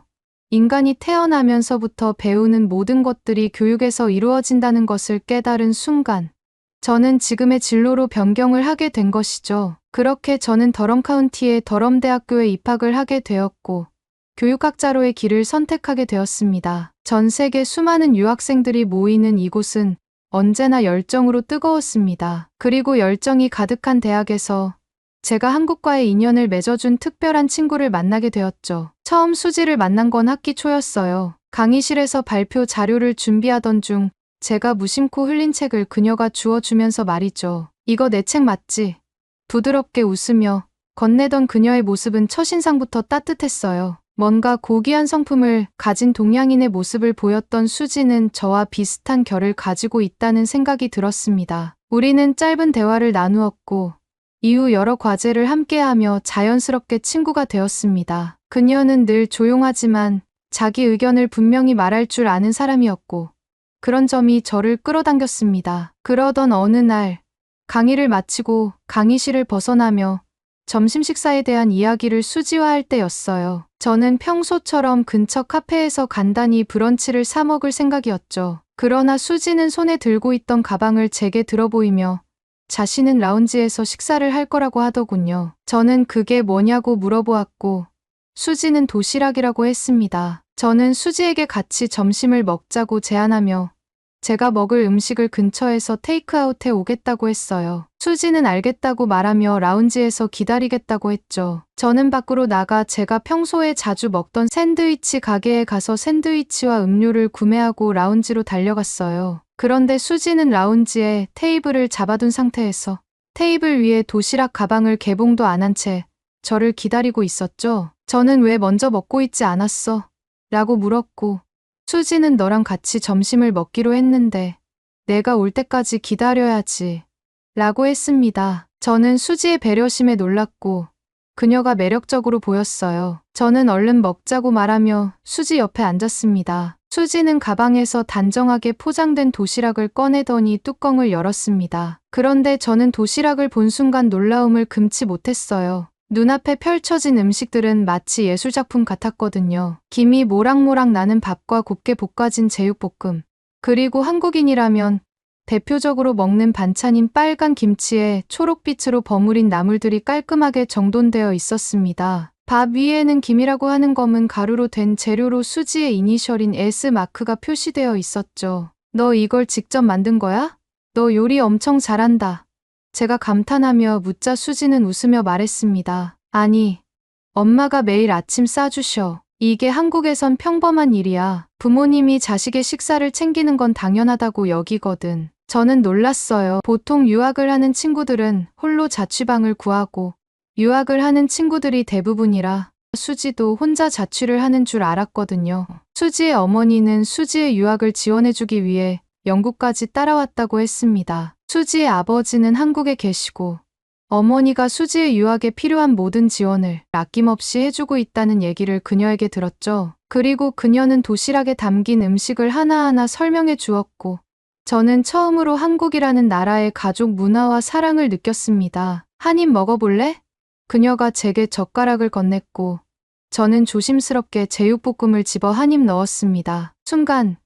인간이 태어나면서부터 배우는 모든 것들이 교육에서 이루어진다는 것을 깨달은 순간 저는 지금의 진로로 변경을 하게 된 것이죠. 그렇게 저는 더럼 카운티의 더럼 대학교에 입학을 하게 되었고 교육학자로의 길을 선택하게 되었습니다. 전 세계 수많은 유학생들이 모이는 이곳은 언제나 열정으로 뜨거웠습니다. 그리고 열정이 가득한 대학에서 제가 한국과의 인연을 맺어준 특별한 친구를 만나게 되었죠. 처음 수지를 만난 건 학기 초였어요. 강의실에서 발표 자료를 준비하던 중 제가 무심코 흘린 책을 그녀가 주워주면서 말이죠. 이거 내 책 맞지? 부드럽게 웃으며 건네던 그녀의 모습은 첫인상부터 따뜻했어요. 뭔가 고귀한 성품을 가진 동양인의 모습을 보였던 수지는 저와 비슷한 결을 가지고 있다는 생각이 들었습니다. 우리는 짧은 대화를 나누었고 이후 여러 과제를 함께하며 자연스럽게 친구가 되었습니다. 그녀는 늘 조용하지만 자기 의견을 분명히 말할 줄 아는 사람이었고 그런 점이 저를 끌어당겼습니다. 그러던 어느 날 강의를 마치고 강의실을 벗어나며 점심 식사에 대한 이야기를 수지화할 때였어요. 저는 평소처럼 근처 카페에서 간단히 브런치를 사 먹을 생각이었죠. 그러나 수지는 손에 들고 있던 가방을 제게 들어보이며 자신은 라운지에서 식사를 할 거라고 하더군요. 저는 그게 뭐냐고 물어보았고 수지는 도시락이라고 했습니다. 저는 수지에게 같이 점심을 먹자고 제안하며 제가 먹을 음식을 근처에서 테이크아웃해 오겠다고 했어요. 수지는 알겠다고 말하며 라운지에서 기다리겠다고 했죠. 저는 밖으로 나가 제가 평소에 자주 먹던 샌드위치 가게에 가서 샌드위치와 음료를 구매하고 라운지로 달려갔어요. 그런데 수지는 라운지에 테이블을 잡아둔 상태에서 테이블 위에 도시락 가방을 개봉도 안 한 채 저를 기다리고 있었죠. 저는 왜 먼저 먹고 있지 않았어? 라고 물었고 수지는 너랑 같이 점심을 먹기로 했는데 내가 올 때까지 기다려야지 라고 했습니다. 저는 수지의 배려심에 놀랐고 그녀가 매력적으로 보였어요. 저는 얼른 먹자고 말하며 수지 옆에 앉았습니다. 수지는 가방에서 단정하게 포장된 도시락을 꺼내더니 뚜껑을 열었습니다. 그런데 저는 도시락을 본 순간 놀라움을 금치 못했어요. 눈앞에 펼쳐진 음식들은 마치 예술작품 같았거든요. 김이 모락모락 나는 밥과 곱게 볶아진 제육볶음. 그리고 한국인이라면 대표적으로 먹는 반찬인 빨간 김치에 초록빛으로 버무린 나물들이 깔끔하게 정돈되어 있었습니다. 밥 위에는 김이라고 하는 검은 가루로 된 재료로 수지의 이니셜인 S 마크가 표시되어 있었죠. 너 이걸 직접 만든 거야? 너 요리 엄청 잘한다. 제가 감탄하며 묻자 수지는 웃으며 말했습니다. 아니, 엄마가 매일 아침 싸주셔. 이게 한국에선 평범한 일이야. 부모님이 자식의 식사를 챙기는 건 당연하다고 여기거든. 저는 놀랐어요. 보통 유학을 하는 친구들은 홀로 자취방을 구하고 유학을 하는 친구들이 대부분이라 수지도 혼자 자취를 하는 줄 알았거든요. 수지의 어머니는 수지의 유학을 지원해주기 위해 영국까지 따라왔다고 했습니다. 수지의 아버지는 한국에 계시고 어머니가 수지의 유학에 필요한 모든 지원을 아낌없이 해주고 있다는 얘기를 그녀에게 들었죠. 그리고 그녀는 도시락에 담긴 음식을 하나하나 설명해 주었고 저는 처음으로 한국이라는 나라의 가족 문화와 사랑을 느꼈습니다. 한 입 먹어볼래? 그녀가 제게 젓가락을 건넸고 저는 조심스럽게 제육볶음을 집어 한 입 넣었습니다. 순간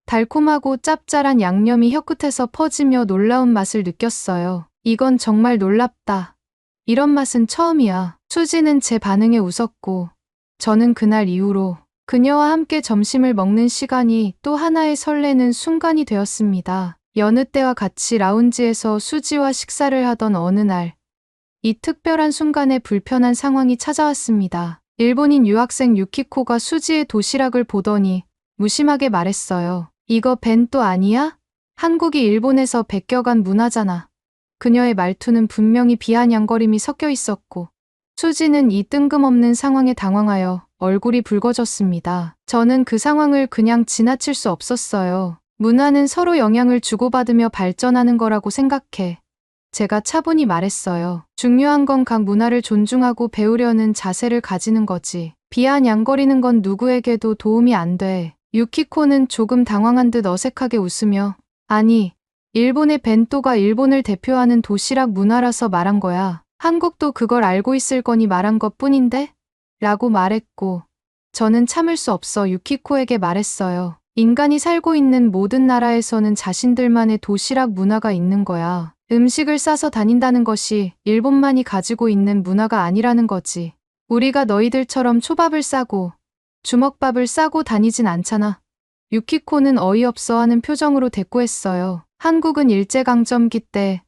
달콤하고 짭짤한 양념이 혀끝에서 퍼지며 놀라운 맛을 느꼈어요. 이건 정말 놀랍다. 이런 맛은 처음이야. 수지는 제 반응에 웃었고 저는 그날 이후로 그녀와 함께 점심을 먹는 시간이 또 하나의 설레는 순간이 되었습니다. 여느 때와 같이 라운지에서 수지와 식사를 하던 어느 날, 이 특별한 순간에 불편한 상황이 찾아왔습니다. 일본인 유학생 유키코가 수지의 도시락을 보더니 무심하게 말했어요. 이거 벤또 아니야? 한국이 일본에서 베껴간 문화잖아. 그녀의 말투는 분명히 비아냥거림이 섞여 있었고 수지는 이 뜬금없는 상황에 당황하여 얼굴이 붉어졌습니다. 저는 그 상황을 그냥 지나칠 수 없었어요. 문화는 서로 영향을 주고받으며 발전하는 거라고 생각해. 제가 차분히 말했어요. 중요한 건 각 문화를 존중하고 배우려는 자세를 가지는 거지. 비아냥거리는 건 누구에게도 도움이 안 돼. 유키코는 조금 당황한 듯 어색하게 웃으며 아니, 일본의 벤또가 일본을 대표하는 도시락 문화라서 말한 거야. 한국도 그걸 알고 있을 거니 말한 것 뿐인데? 라고 말했고 저는 참을 수 없어 유키코에게 말했어요. 인간이 살고 있는 모든 나라에서는 자신들만의 도시락 문화가 있는 거야. 음식을 싸서 다닌다는 것이 일본만이 가지고 있는 문화가 아니라는 거지. 우리가 너희들처럼 초밥을 싸고 주먹밥을 싸고 다니진 않잖아. 유키코는 어이없어 하는 표정으로 대꾸했어요. 한국은 일제강점기 때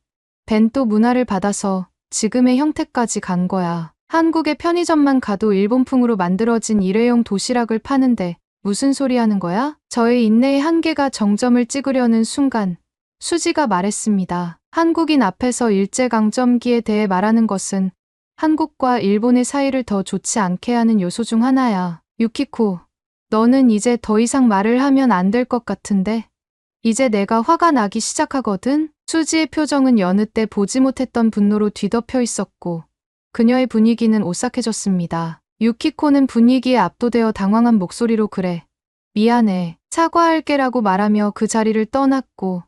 벤또 문화를 받아서 지금의 형태까지 간 거야. 한국의 편의점만 가도 일본풍으로 만들어진 일회용 도시락을 파는데 무슨 소리 하는 거야? 저의 인내의 한계가 정점을 찍으려는 순간 수지가 말했습니다. 한국인 앞에서 일제강점기에 대해 말하는 것은 한국과 일본의 사이를 더 좋지 않게 하는 요소 중 하나야. 유키코, 너는 이제 더 이상 말을 하면 안 될 것 같은데? 이제 내가 화가 나기 시작하거든? 수지의 표정은 여느 때 보지 못했던 분노로 뒤덮여 있었고 그녀의 분위기는 오싹해졌습니다. 유키코는 분위기에 압도되어 당황한 목소리로 그래. 미안해. 사과할게라고 말하며 그 자리를 떠났고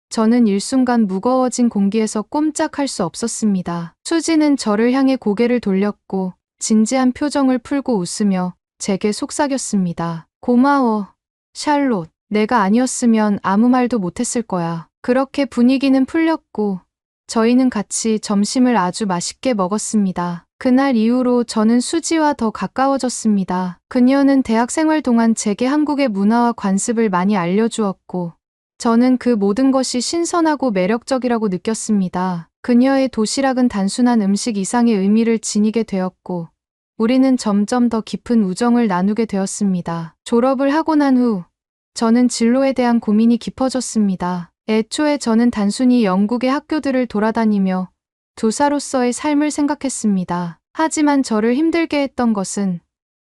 저는 일순간 무거워진 공기에서 꼼짝할 수 없었습니다. 수지는 저를 향해 고개를 돌렸고 진지한 표정을 풀고 웃으며 제게 속삭였습니다. 고마워, 샬롯. 내가 아니었으면 아무 말도 못했을 거야. 그렇게 분위기는 풀렸고 저희는 같이 점심을 아주 맛있게 먹었습니다. 그날 이후로 저는 수지와 더 가까워졌습니다. 그녀는 대학 생활 동안 제게 한국의 문화와 관습을 많이 알려주었고 저는 그 모든 것이 신선하고 매력적이라고 느꼈습니다. 그녀의 도시락은 단순한 음식 이상의 의미를 지니게 되었고 우리는 점점 더 깊은 우정을 나누게 되었습니다. 졸업을 하고 난 후 저는 진로에 대한 고민이 깊어졌습니다. 애초에 저는 단순히 영국의 학교들을 돌아다니며 교사로서의 삶을 생각했습니다. 하지만 저를 힘들게 했던 것은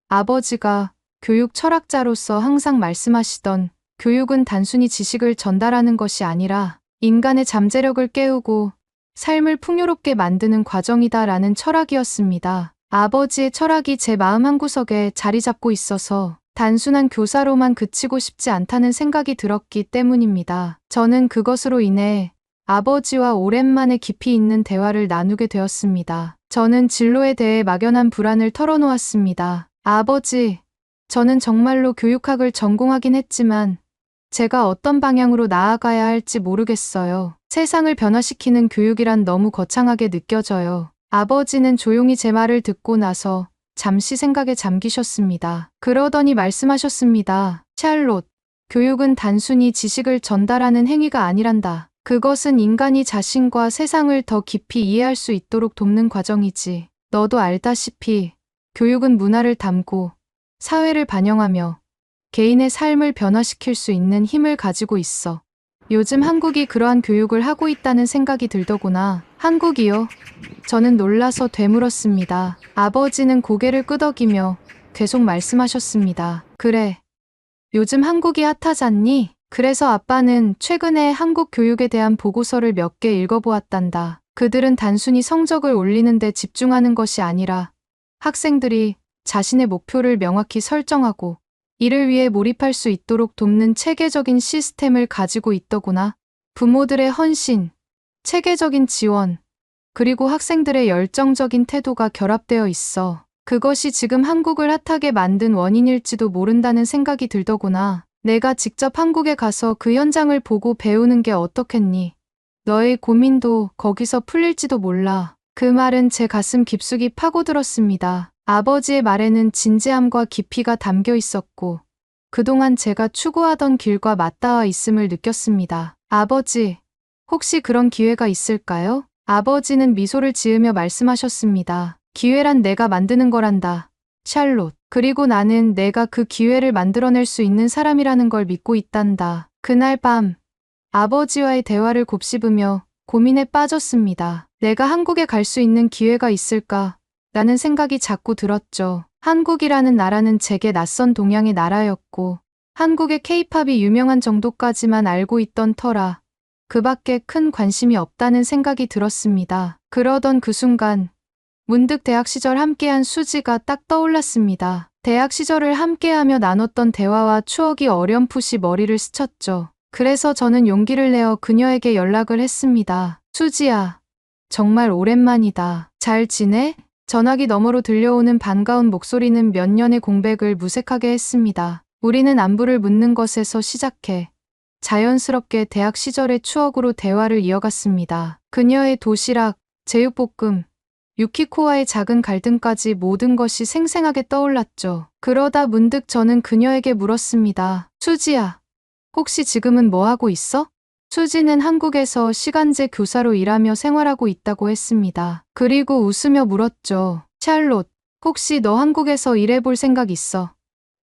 아버지가 교육 철학자로서 항상 말씀하시던 교육은 단순히 지식을 전달하는 것이 아니라 인간의 잠재력을 깨우고 삶을 풍요롭게 만드는 과정이다라는 철학이었습니다. 아버지의 철학이 제 마음 한구석에 자리 잡고 있어서 단순한 교사로만 그치고 싶지 않다는 생각이 들었기 때문입니다. 저는 그것으로 인해 아버지와 오랜만에 깊이 있는 대화를 나누게 되었습니다. 저는 진로에 대해 막연한 불안을 털어놓았습니다. 아버지, 저는 정말로 교육학을 전공하긴 했지만 제가 어떤 방향으로 나아가야 할지 모르겠어요. 세상을 변화시키는 교육이란 너무 거창하게 느껴져요. 아버지는 조용히 제 말을 듣고 나서 잠시 생각에 잠기셨습니다. 그러더니 말씀하셨습니다. 샬롯, 교육은 단순히 지식을 전달하는 행위가 아니란다. 그것은 인간이 자신과 세상을 더 깊이 이해할 수 있도록 돕는 과정이지. 너도 알다시피 교육은 문화를 담고 사회를 반영하며 개인의 삶을 변화시킬 수 있는 힘을 가지고 있어. 요즘 한국이 그러한 교육을 하고 있다는 생각이 들더구나. 한국이요? 저는 놀라서 되물었습니다. 아버지는 고개를 끄덕이며 계속 말씀하셨습니다. 그래. 요즘 한국이 핫하잖니? 그래서 아빠는 최근에 한국 교육에 대한 보고서를 몇 개 읽어보았단다. 그들은 단순히 성적을 올리는 데 집중하는 것이 아니라 학생들이 자신의 목표를 명확히 설정하고 이를 위해 몰입할 수 있도록 돕는 체계적인 시스템을 가지고 있더구나. 부모들의 헌신, 체계적인 지원, 그리고 학생들의 열정적인 태도가 결합되어 있어. 그것이 지금 한국을 핫하게 만든 원인일지도 모른다는 생각이 들더구나. 내가 직접 한국에 가서 그 현장을 보고 배우는 게 어떻겠니? 너의 고민도 거기서 풀릴지도 몰라. 그 말은 제 가슴 깊숙이 파고들었습니다. 아버지의 말에는 진지함과 깊이가 담겨 있었고 그동안 제가 추구하던 길과 맞닿아 있음을 느꼈습니다. 아버지, 혹시 그런 기회가 있을까요? 아버지는 미소를 지으며 말씀하셨습니다. 기회란 내가 만드는 거란다. 샬롯. 그리고 나는 내가 그 기회를 만들어낼 수 있는 사람이라는 걸 믿고 있단다. 그날 밤 아버지와의 대화를 곱씹으며 고민에 빠졌습니다. 내가 한국에 갈 수 있는 기회가 있을까? 라는 생각이 자꾸 들었죠. 한국이라는 나라는 제게 낯선 동양의 나라였고 한국의 케이팝이 유명한 정도까지만 알고 있던 터라 그 밖에 큰 관심이 없다는 생각이 들었습니다. 그러던 그 순간 문득 대학 시절 함께한 수지가 딱 떠올랐습니다. 대학 시절을 함께하며 나눴던 대화와 추억이 어렴풋이 머리를 스쳤죠. 그래서 저는 용기를 내어 그녀에게 연락을 했습니다. 수지야, 정말 오랜만이다. 잘 지내? 전화기 너머로 들려오는 반가운 목소리는 몇 년의 공백을 무색하게 했습니다. 우리는 안부를 묻는 것에서 시작해 자연스럽게 대학 시절의 추억으로 대화를 이어갔습니다. 그녀의 도시락, 제육볶음, 유키코와의 작은 갈등까지 모든 것이 생생하게 떠올랐죠. 그러다 문득 저는 그녀에게 물었습니다. 수지야, 혹시 지금은 뭐 하고 있어? 수지는 한국에서 시간제 교사로 일하며 생활하고 있다고 했습니다. 그리고 웃으며 물었죠. 샬롯, 혹시 너 한국에서 일해볼 생각 있어?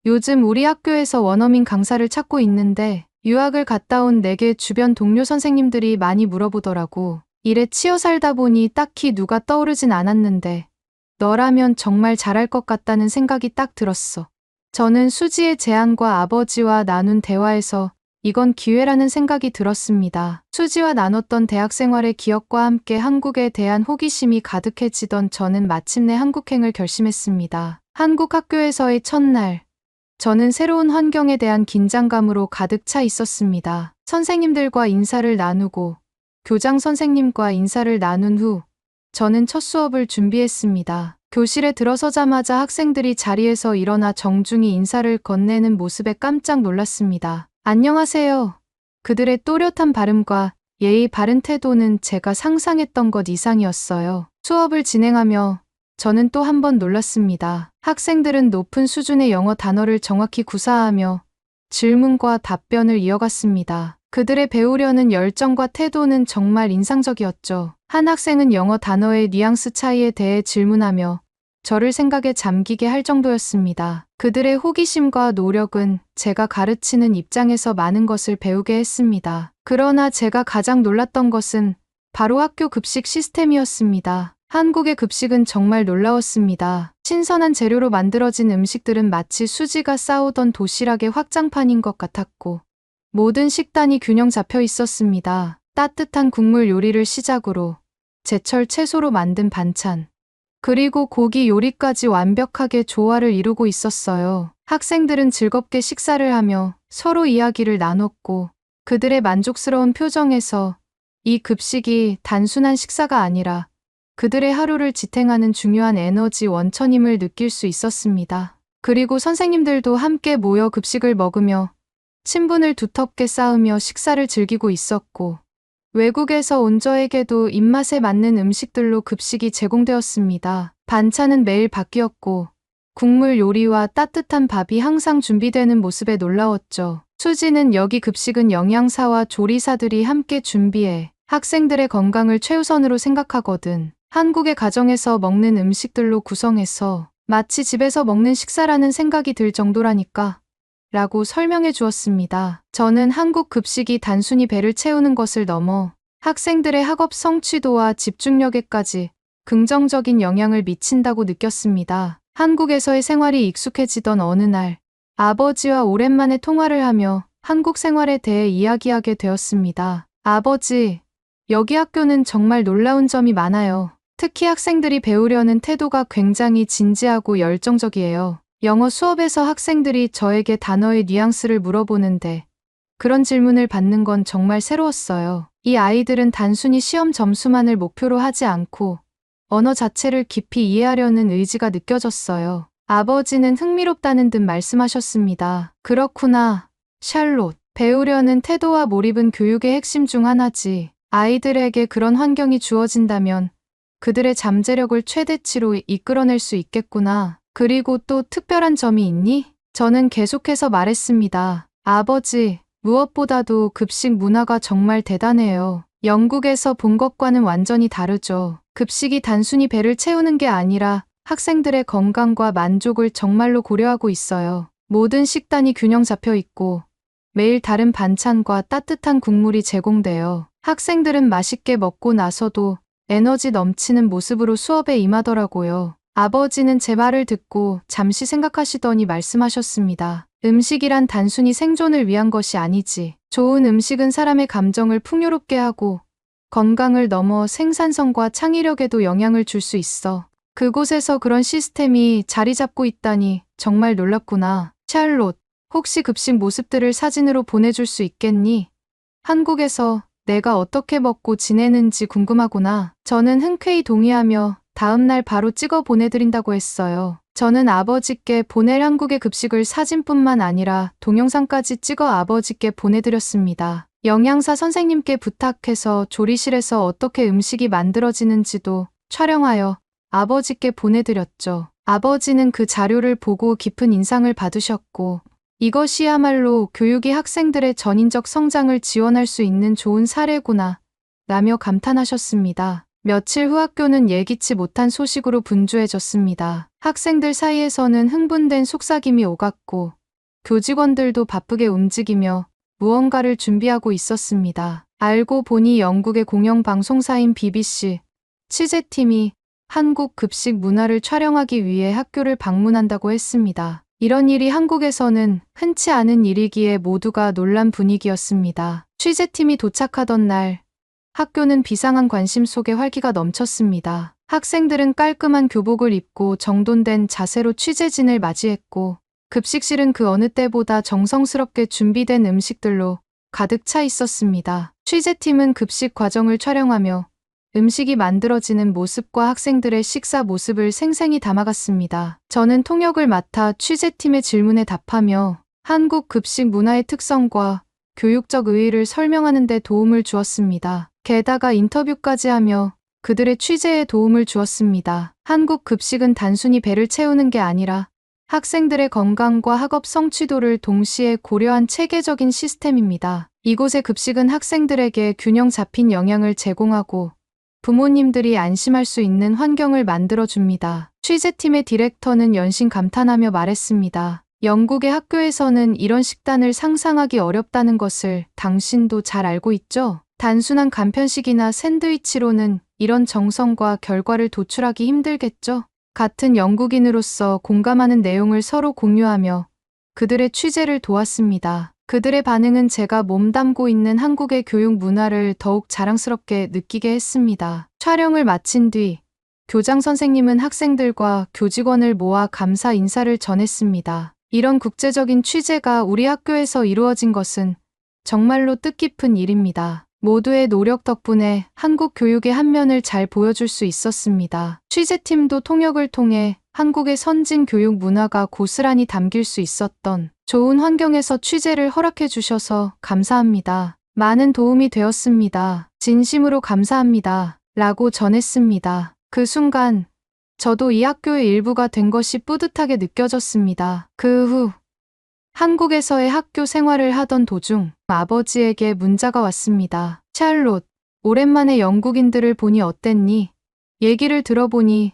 요즘 우리 학교에서 원어민 강사를 찾고 있는데 유학을 갔다 온 내게 주변 동료 선생님들이 많이 물어보더라고. 일에 치여 살다 보니 딱히 누가 떠오르진 않았는데 너라면 정말 잘할 것 같다는 생각이 딱 들었어. 저는 수지의 제안과 아버지와 나눈 대화에서 이건 기회라는 생각이 들었습니다. 수지와 나눴던 대학 생활의 기억과 함께 한국에 대한 호기심이 가득해지던 저는 마침내 한국행을 결심했습니다. 한국 학교에서의 첫날, 저는 새로운 환경에 대한 긴장감으로 가득 차 있었습니다. 선생님들과 인사를 나누고 교장 선생님과 인사를 나눈 후 저는 첫 수업을 준비했습니다. 교실에 들어서자마자 학생들이 자리에서 일어나 정중히 인사를 건네는 모습에 깜짝 놀랐습니다. 안녕하세요. 그들의 또렷한 발음과 예의 바른 태도는 제가 상상했던 것 이상이었어요. 수업을 진행하며 저는 또 한 번 놀랐습니다. 학생들은 높은 수준의 영어 단어를 정확히 구사하며 질문과 답변을 이어갔습니다. 그들의 배우려는 열정과 태도는 정말 인상적이었죠. 한 학생은 영어 단어의 뉘앙스 차이에 대해 질문하며 저를 생각에 잠기게 할 정도였습니다. 그들의 호기심과 노력은 제가 가르치는 입장에서 많은 것을 배우게 했습니다. 그러나 제가 가장 놀랐던 것은 바로 학교 급식 시스템이었습니다. 한국의 급식은 정말 놀라웠습니다. 신선한 재료로 만들어진 음식들은 마치 수지가 싸우던 도시락의 확장판인 것 같았고 모든 식단이 균형 잡혀 있었습니다. 따뜻한 국물 요리를 시작으로 제철 채소로 만든 반찬, 그리고 고기 요리까지 완벽하게 조화를 이루고 있었어요. 학생들은 즐겁게 식사를 하며 서로 이야기를 나눴고 그들의 만족스러운 표정에서 이 급식이 단순한 식사가 아니라 그들의 하루를 지탱하는 중요한 에너지 원천임을 느낄 수 있었습니다. 그리고 선생님들도 함께 모여 급식을 먹으며 친분을 두텁게 쌓으며 식사를 즐기고 있었고, 외국에서 온 저에게도 입맛에 맞는 음식들로 급식이 제공되었습니다. 반찬은 매일 바뀌었고, 국물 요리와 따뜻한 밥이 항상 준비되는 모습에 놀라웠죠. 수지는 여기 급식은 영양사와 조리사들이 함께 준비해 학생들의 건강을 최우선으로 생각하거든. 한국의 가정에서 먹는 음식들로 구성해서 마치 집에서 먹는 식사라는 생각이 들 정도라니까 라고 설명해 주었습니다. 저는 한국 급식이 단순히 배를 채우는 것을 넘어 학생들의 학업 성취도와 집중력에까지 긍정적인 영향을 미친다고 느꼈습니다. 한국에서의 생활이 익숙해지던 어느 날, 아버지와 오랜만에 통화를 하며 한국 생활에 대해 이야기하게 되었습니다. 아버지, 여기 학교는 정말 놀라운 점이 많아요. 특히 학생들이 배우려는 태도가 굉장히 진지하고 열정적이에요. 영어 수업에서 학생들이 저에게 단어의 뉘앙스를 물어보는데 그런 질문을 받는 건 정말 새로웠어요. 이 아이들은 단순히 시험 점수만을 목표로 하지 않고 언어 자체를 깊이 이해하려는 의지가 느껴졌어요. 아버지는 흥미롭다는 듯 말씀하셨습니다. 그렇구나, 샬롯. 배우려는 태도와 몰입은 교육의 핵심 중 하나지. 아이들에게 그런 환경이 주어진다면 그들의 잠재력을 최대치로 이끌어낼 수 있겠구나. 그리고 또 특별한 점이 있니? 저는 계속해서 말했습니다. 아버지, 무엇보다도 급식 문화가 정말 대단해요. 영국에서 본 것과는 완전히 다르죠. 급식이 단순히 배를 채우는 게 아니라 학생들의 건강과 만족을 정말로 고려하고 있어요. 모든 식단이 균형 잡혀 있고 매일 다른 반찬과 따뜻한 국물이 제공되어 학생들은 맛있게 먹고 나서도 에너지 넘치는 모습으로 수업에 임하더라고요. 아버지는 제 말을 듣고 잠시 생각하시더니 말씀하셨습니다. 음식이란 단순히 생존을 위한 것이 아니지. 좋은 음식은 사람의 감정을 풍요롭게 하고 건강을 넘어 생산성과 창의력에도 영향을 줄 수 있어. 그곳에서 그런 시스템이 자리 잡고 있다니 정말 놀랍구나. 샬롯, 혹시 급식 모습들을 사진으로 보내줄 수 있겠니? 한국에서 내가 어떻게 먹고 지내는지 궁금하구나. 저는 흔쾌히 동의하며 다음날 바로 찍어 보내드린다고 했어요. 저는 아버지께 보낼 한국의 급식을 사진뿐만 아니라 동영상까지 찍어 아버지께 보내드렸습니다. 영양사 선생님께 부탁해서 조리실에서 어떻게 음식이 만들어지는지도 촬영하여 아버지께 보내드렸죠. 아버지는 그 자료를 보고 깊은 인상을 받으셨고, 이것이야말로 교육이 학생들의 전인적 성장을 지원할 수 있는 좋은 사례구나 라며 감탄하셨습니다. 며칠 후 학교는 예기치 못한 소식으로 분주해졌습니다. 학생들 사이에서는 흥분된 속삭임이 오갔고 교직원들도 바쁘게 움직이며 무언가를 준비하고 있었습니다. 알고 보니 영국의 공영방송사인 BBC 취재팀이 한국 급식 문화를 촬영하기 위해 학교를 방문한다고 했습니다. 이런 일이 한국에서는 흔치 않은 일이기에 모두가 놀란 분위기였습니다. 취재팀이 도착하던 날, 학교는 비상한 관심 속에 활기가 넘쳤습니다. 학생들은 깔끔한 교복을 입고 정돈된 자세로 취재진을 맞이했고, 급식실은 그 어느 때보다 정성스럽게 준비된 음식들로 가득 차 있었습니다. 취재팀은 급식 과정을 촬영하며 음식이 만들어지는 모습과 학생들의 식사 모습을 생생히 담아갔습니다. 저는 통역을 맡아 취재팀의 질문에 답하며 한국 급식 문화의 특성과 교육적 의의를 설명하는 데 도움을 주었습니다. 게다가 인터뷰까지 하며 그들의 취재에 도움을 주었습니다. 한국 급식은 단순히 배를 채우는 게 아니라 학생들의 건강과 학업 성취도를 동시에 고려한 체계적인 시스템입니다. 이곳의 급식은 학생들에게 균형 잡힌 영양을 제공하고 부모님들이 안심할 수 있는 환경을 만들어줍니다. 취재팀의 디렉터는 연신 감탄하며 말했습니다. 영국의 학교에서는 이런 식단을 상상하기 어렵다는 것을 당신도 잘 알고 있죠? 단순한 간편식이나 샌드위치로는 이런 정성과 결과를 도출하기 힘들겠죠? 같은 영국인으로서 공감하는 내용을 서로 공유하며 그들의 취재를 도왔습니다. 그들의 반응은 제가 몸담고 있는 한국의 교육 문화를 더욱 자랑스럽게 느끼게 했습니다. 촬영을 마친 뒤 교장 선생님은 학생들과 교직원을 모아 감사 인사를 전했습니다. 이런 국제적인 취재가 우리 학교에서 이루어진 것은 정말로 뜻깊은 일입니다. 모두의 노력 덕분에 한국 교육의 한 면을 잘 보여줄 수 있었습니다. 취재팀도 통역을 통해 한국의 선진 교육 문화가 고스란히 담길 수 있었던 좋은 환경에서 취재를 허락해 주셔서 감사합니다. 많은 도움이 되었습니다. 진심으로 감사합니다. 라고 전했습니다. 그 순간 저도 이 학교의 일부가 된 것이 뿌듯하게 느껴졌습니다. 그 후 한국에서의 학교 생활을 하던 도중 아버지에게 문자가 왔습니다. 샬롯, 오랜만에 영국인들을 보니 어땠니? 얘기를 들어보니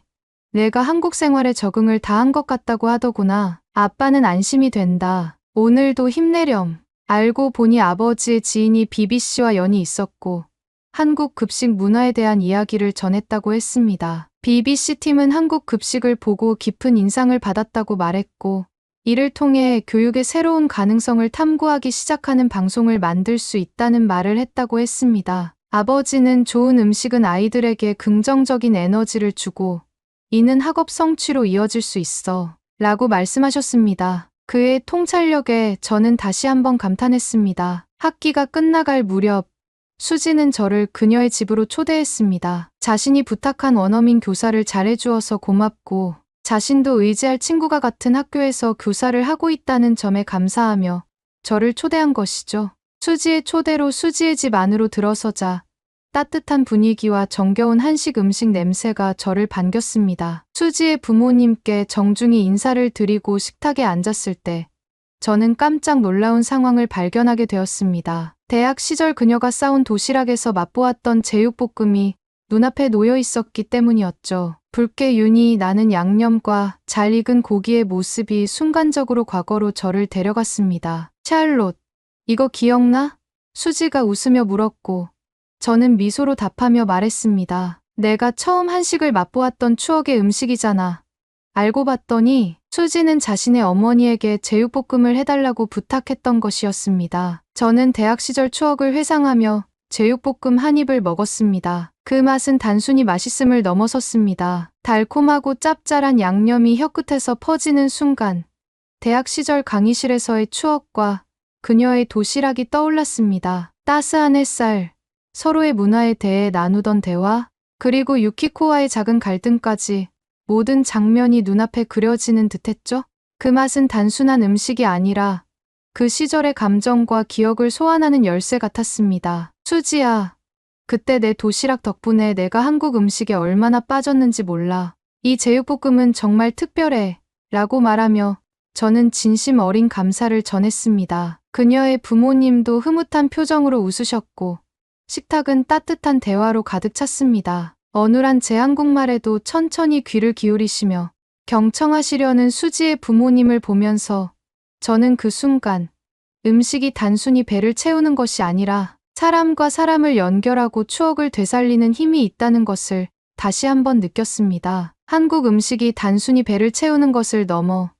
내가 한국 생활에 적응을 다 한 것 같다고 하더구나. 아빠는 안심이 된다. 오늘도 힘내렴. 알고 보니 아버지의 지인이 BBC와 연이 있었고 한국 급식 문화에 대한 이야기를 전했다고 했습니다. BBC 팀은 한국 급식을 보고 깊은 인상을 받았다고 말했고 이를 통해 교육의 새로운 가능성을 탐구하기 시작하는 방송을 만들 수 있다는 말을 했다고 했습니다. 아버지는 좋은 음식은 아이들에게 긍정적인 에너지를 주고 이는 학업 성취로 이어질 수 있어 라고 말씀하셨습니다. 그의 통찰력에 저는 다시 한번 감탄했습니다. 학기가 끝나갈 무렵 수지는 저를 그녀의 집으로 초대했습니다. 자신이 부탁한 원어민 교사를 잘해주어서 고맙고 자신도 의지할 친구가 같은 학교에서 교사를 하고 있다는 점에 감사하며 저를 초대한 것이죠. 수지의 초대로 수지의 집 안으로 들어서자 따뜻한 분위기와 정겨운 한식 음식 냄새가 저를 반겼습니다. 수지의 부모님께 정중히 인사를 드리고 식탁에 앉았을 때 저는 깜짝 놀라운 상황을 발견하게 되었습니다. 대학 시절 그녀가 싸운 도시락에서 맛보았던 제육볶음이 눈앞에 놓여 있었기 때문이었죠. 붉게 윤이 나는 양념과 잘 익은 고기의 모습이 순간적으로 과거로 저를 데려갔습니다. 샬롯, 이거 기억나? 수지가 웃으며 물었고 저는 미소로 답하며 말했습니다. 내가 처음 한식을 맛보았던 추억의 음식이잖아. 알고 봤더니 수지는 자신의 어머니에게 제육볶음을 해달라고 부탁했던 것이었습니다. 저는 대학 시절 추억을 회상하며 제육볶음 한 입을 먹었습니다. 그 맛은 단순히 맛있음을 넘어섰습니다. 달콤하고 짭짤한 양념이 혀끝에서 퍼지는 순간 대학 시절 강의실에서의 추억과 그녀의 도시락이 떠올랐습니다. 따스한 햇살, 서로의 문화에 대해 나누던 대화, 그리고 유키코와의 작은 갈등까지 모든 장면이 눈앞에 그려지는 듯했죠. 그 맛은 단순한 음식이 아니라 그 시절의 감정과 기억을 소환하는 열쇠 같았습니다. 수지야, 그때 내 도시락 덕분에 내가 한국 음식에 얼마나 빠졌는지 몰라. 이 제육볶음은 정말 특별해. 라고 말하며 저는 진심 어린 감사를 전했습니다. 그녀의 부모님도 흐뭇한 표정으로 웃으셨고 식탁은 따뜻한 대화로 가득 찼습니다. 어눌한 제 한국말에도 천천히 귀를 기울이시며 경청하시려는 수지의 부모님을 보면서 저는 그 순간 음식이 단순히 배를 채우는 것이 아니라 사람과 사람을 연결하고 추억을 되살리는 힘이 있다는 것을 다시 한번 느꼈습니다. 한국 음식이 단순히 배를 채우는 것을 넘어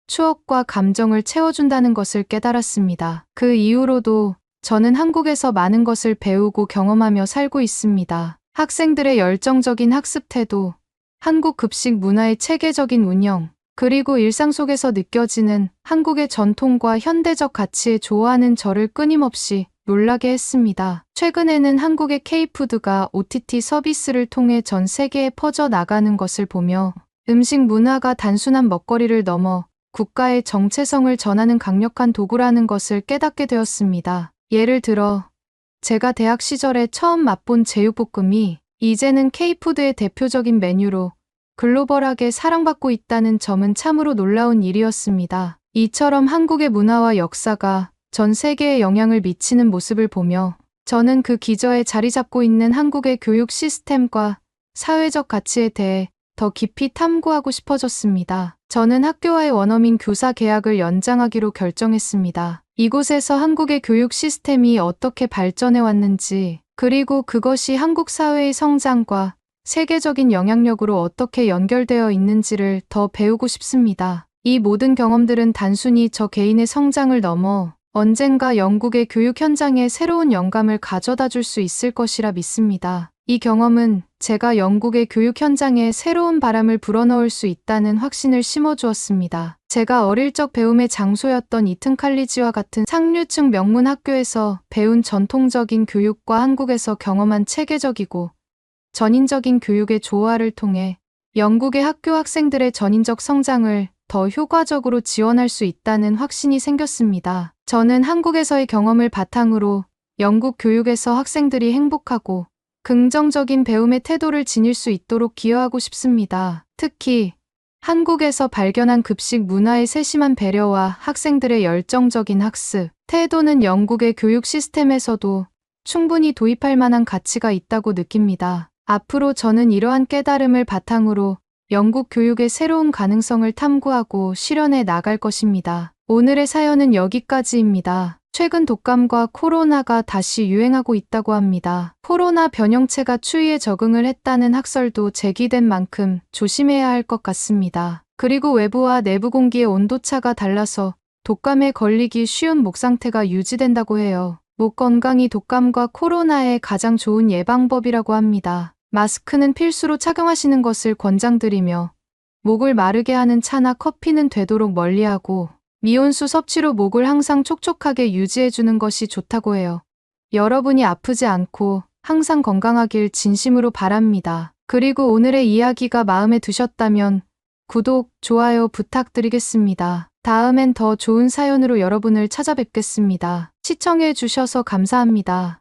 추억과 감정을 채워준다는 것을 깨달았습니다. 그 이후로도 저는 한국에서 많은 것을 배우고 경험하며 살고 있습니다. 학생들의 열정적인 학습 태도, 한국 급식 문화의 체계적인 운영, 그리고 일상 속에서 느껴지는 한국의 전통과 현대적 가치에 좋아하는 저를 끊임없이 놀라게 했습니다. 최근에는 한국의 K푸드가 OTT 서비스를 통해 전 세계에 퍼져나가는 것을 보며 음식 문화가 단순한 먹거리를 넘어 국가의 정체성을 전하는 강력한 도구라는 것을 깨닫게 되었습니다. 예를 들어 제가 대학 시절에 처음 맛본 제육볶음이 이제는 K푸드의 대표적인 메뉴로 글로벌하게 사랑받고 있다는 점은 참으로 놀라운 일이었습니다. 이처럼 한국의 문화와 역사가 전 세계에 영향을 미치는 모습을 보며 저는 그 기저에 자리 잡고 있는 한국의 교육 시스템과 사회적 가치에 대해 더 깊이 탐구하고 싶어졌습니다. 저는 학교와의 원어민 교사 계약을 연장하기로 결정했습니다. 이곳에서 한국의 교육 시스템이 어떻게 발전해 왔는지, 그리고 그것이 한국 사회의 성장과 세계적인 영향력으로 어떻게 연결되어 있는지를 더 배우고 싶습니다. 이 모든 경험들은 단순히 저 개인의 성장을 넘어 언젠가 영국의 교육 현장에 새로운 영감을 가져다 줄 수 있을 것이라 믿습니다. 이 경험은 제가 영국의 교육 현장에 새로운 바람을 불어넣을 수 있다는 확신을 심어주었습니다. 제가 어릴 적 배움의 장소였던 이튼 칼리지와 같은 상류층 명문 학교에서 배운 전통적인 교육과 한국에서 경험한 체계적이고 전인적인 교육의 조화를 통해 영국의 학교 학생들의 전인적 성장을 더 효과적으로 지원할 수 있다는 확신이 생겼습니다. 저는 한국에서의 경험을 바탕으로 영국 교육에서 학생들이 행복하고 긍정적인 배움의 태도를 지닐 수 있도록 기여하고 싶습니다. 특히 한국에서 발견한 급식 문화의 세심한 배려와 학생들의 열정적인 학습 태도는 영국의 교육 시스템에서도 충분히 도입할 만한 가치가 있다고 느낍니다. 앞으로 저는 이러한 깨달음을 바탕으로 영국 교육의 새로운 가능성을 탐구하고 실현해 나갈 것입니다. 오늘의 사연은 여기까지입니다. 최근 독감과 코로나가 다시 유행하고 있다고 합니다. 코로나 변형체가 추위에 적응을 했다는 학설도 제기된 만큼 조심해야 할 것 같습니다. 그리고 외부와 내부 공기의 온도차가 달라서 독감에 걸리기 쉬운 목 상태가 유지된다고 해요. 목 건강이 독감과 코로나의 가장 좋은 예방법이라고 합니다. 마스크는 필수로 착용하시는 것을 권장드리며 목을 마르게 하는 차나 커피는 되도록 멀리하고 미온수 섭취로 목을 항상 촉촉하게 유지해주는 것이 좋다고 해요. 여러분이 아프지 않고 항상 건강하길 진심으로 바랍니다. 그리고 오늘의 이야기가 마음에 드셨다면 구독, 좋아요 부탁드리겠습니다. 다음엔 더 좋은 사연으로 여러분을 찾아뵙겠습니다. 시청해 주셔서 감사합니다.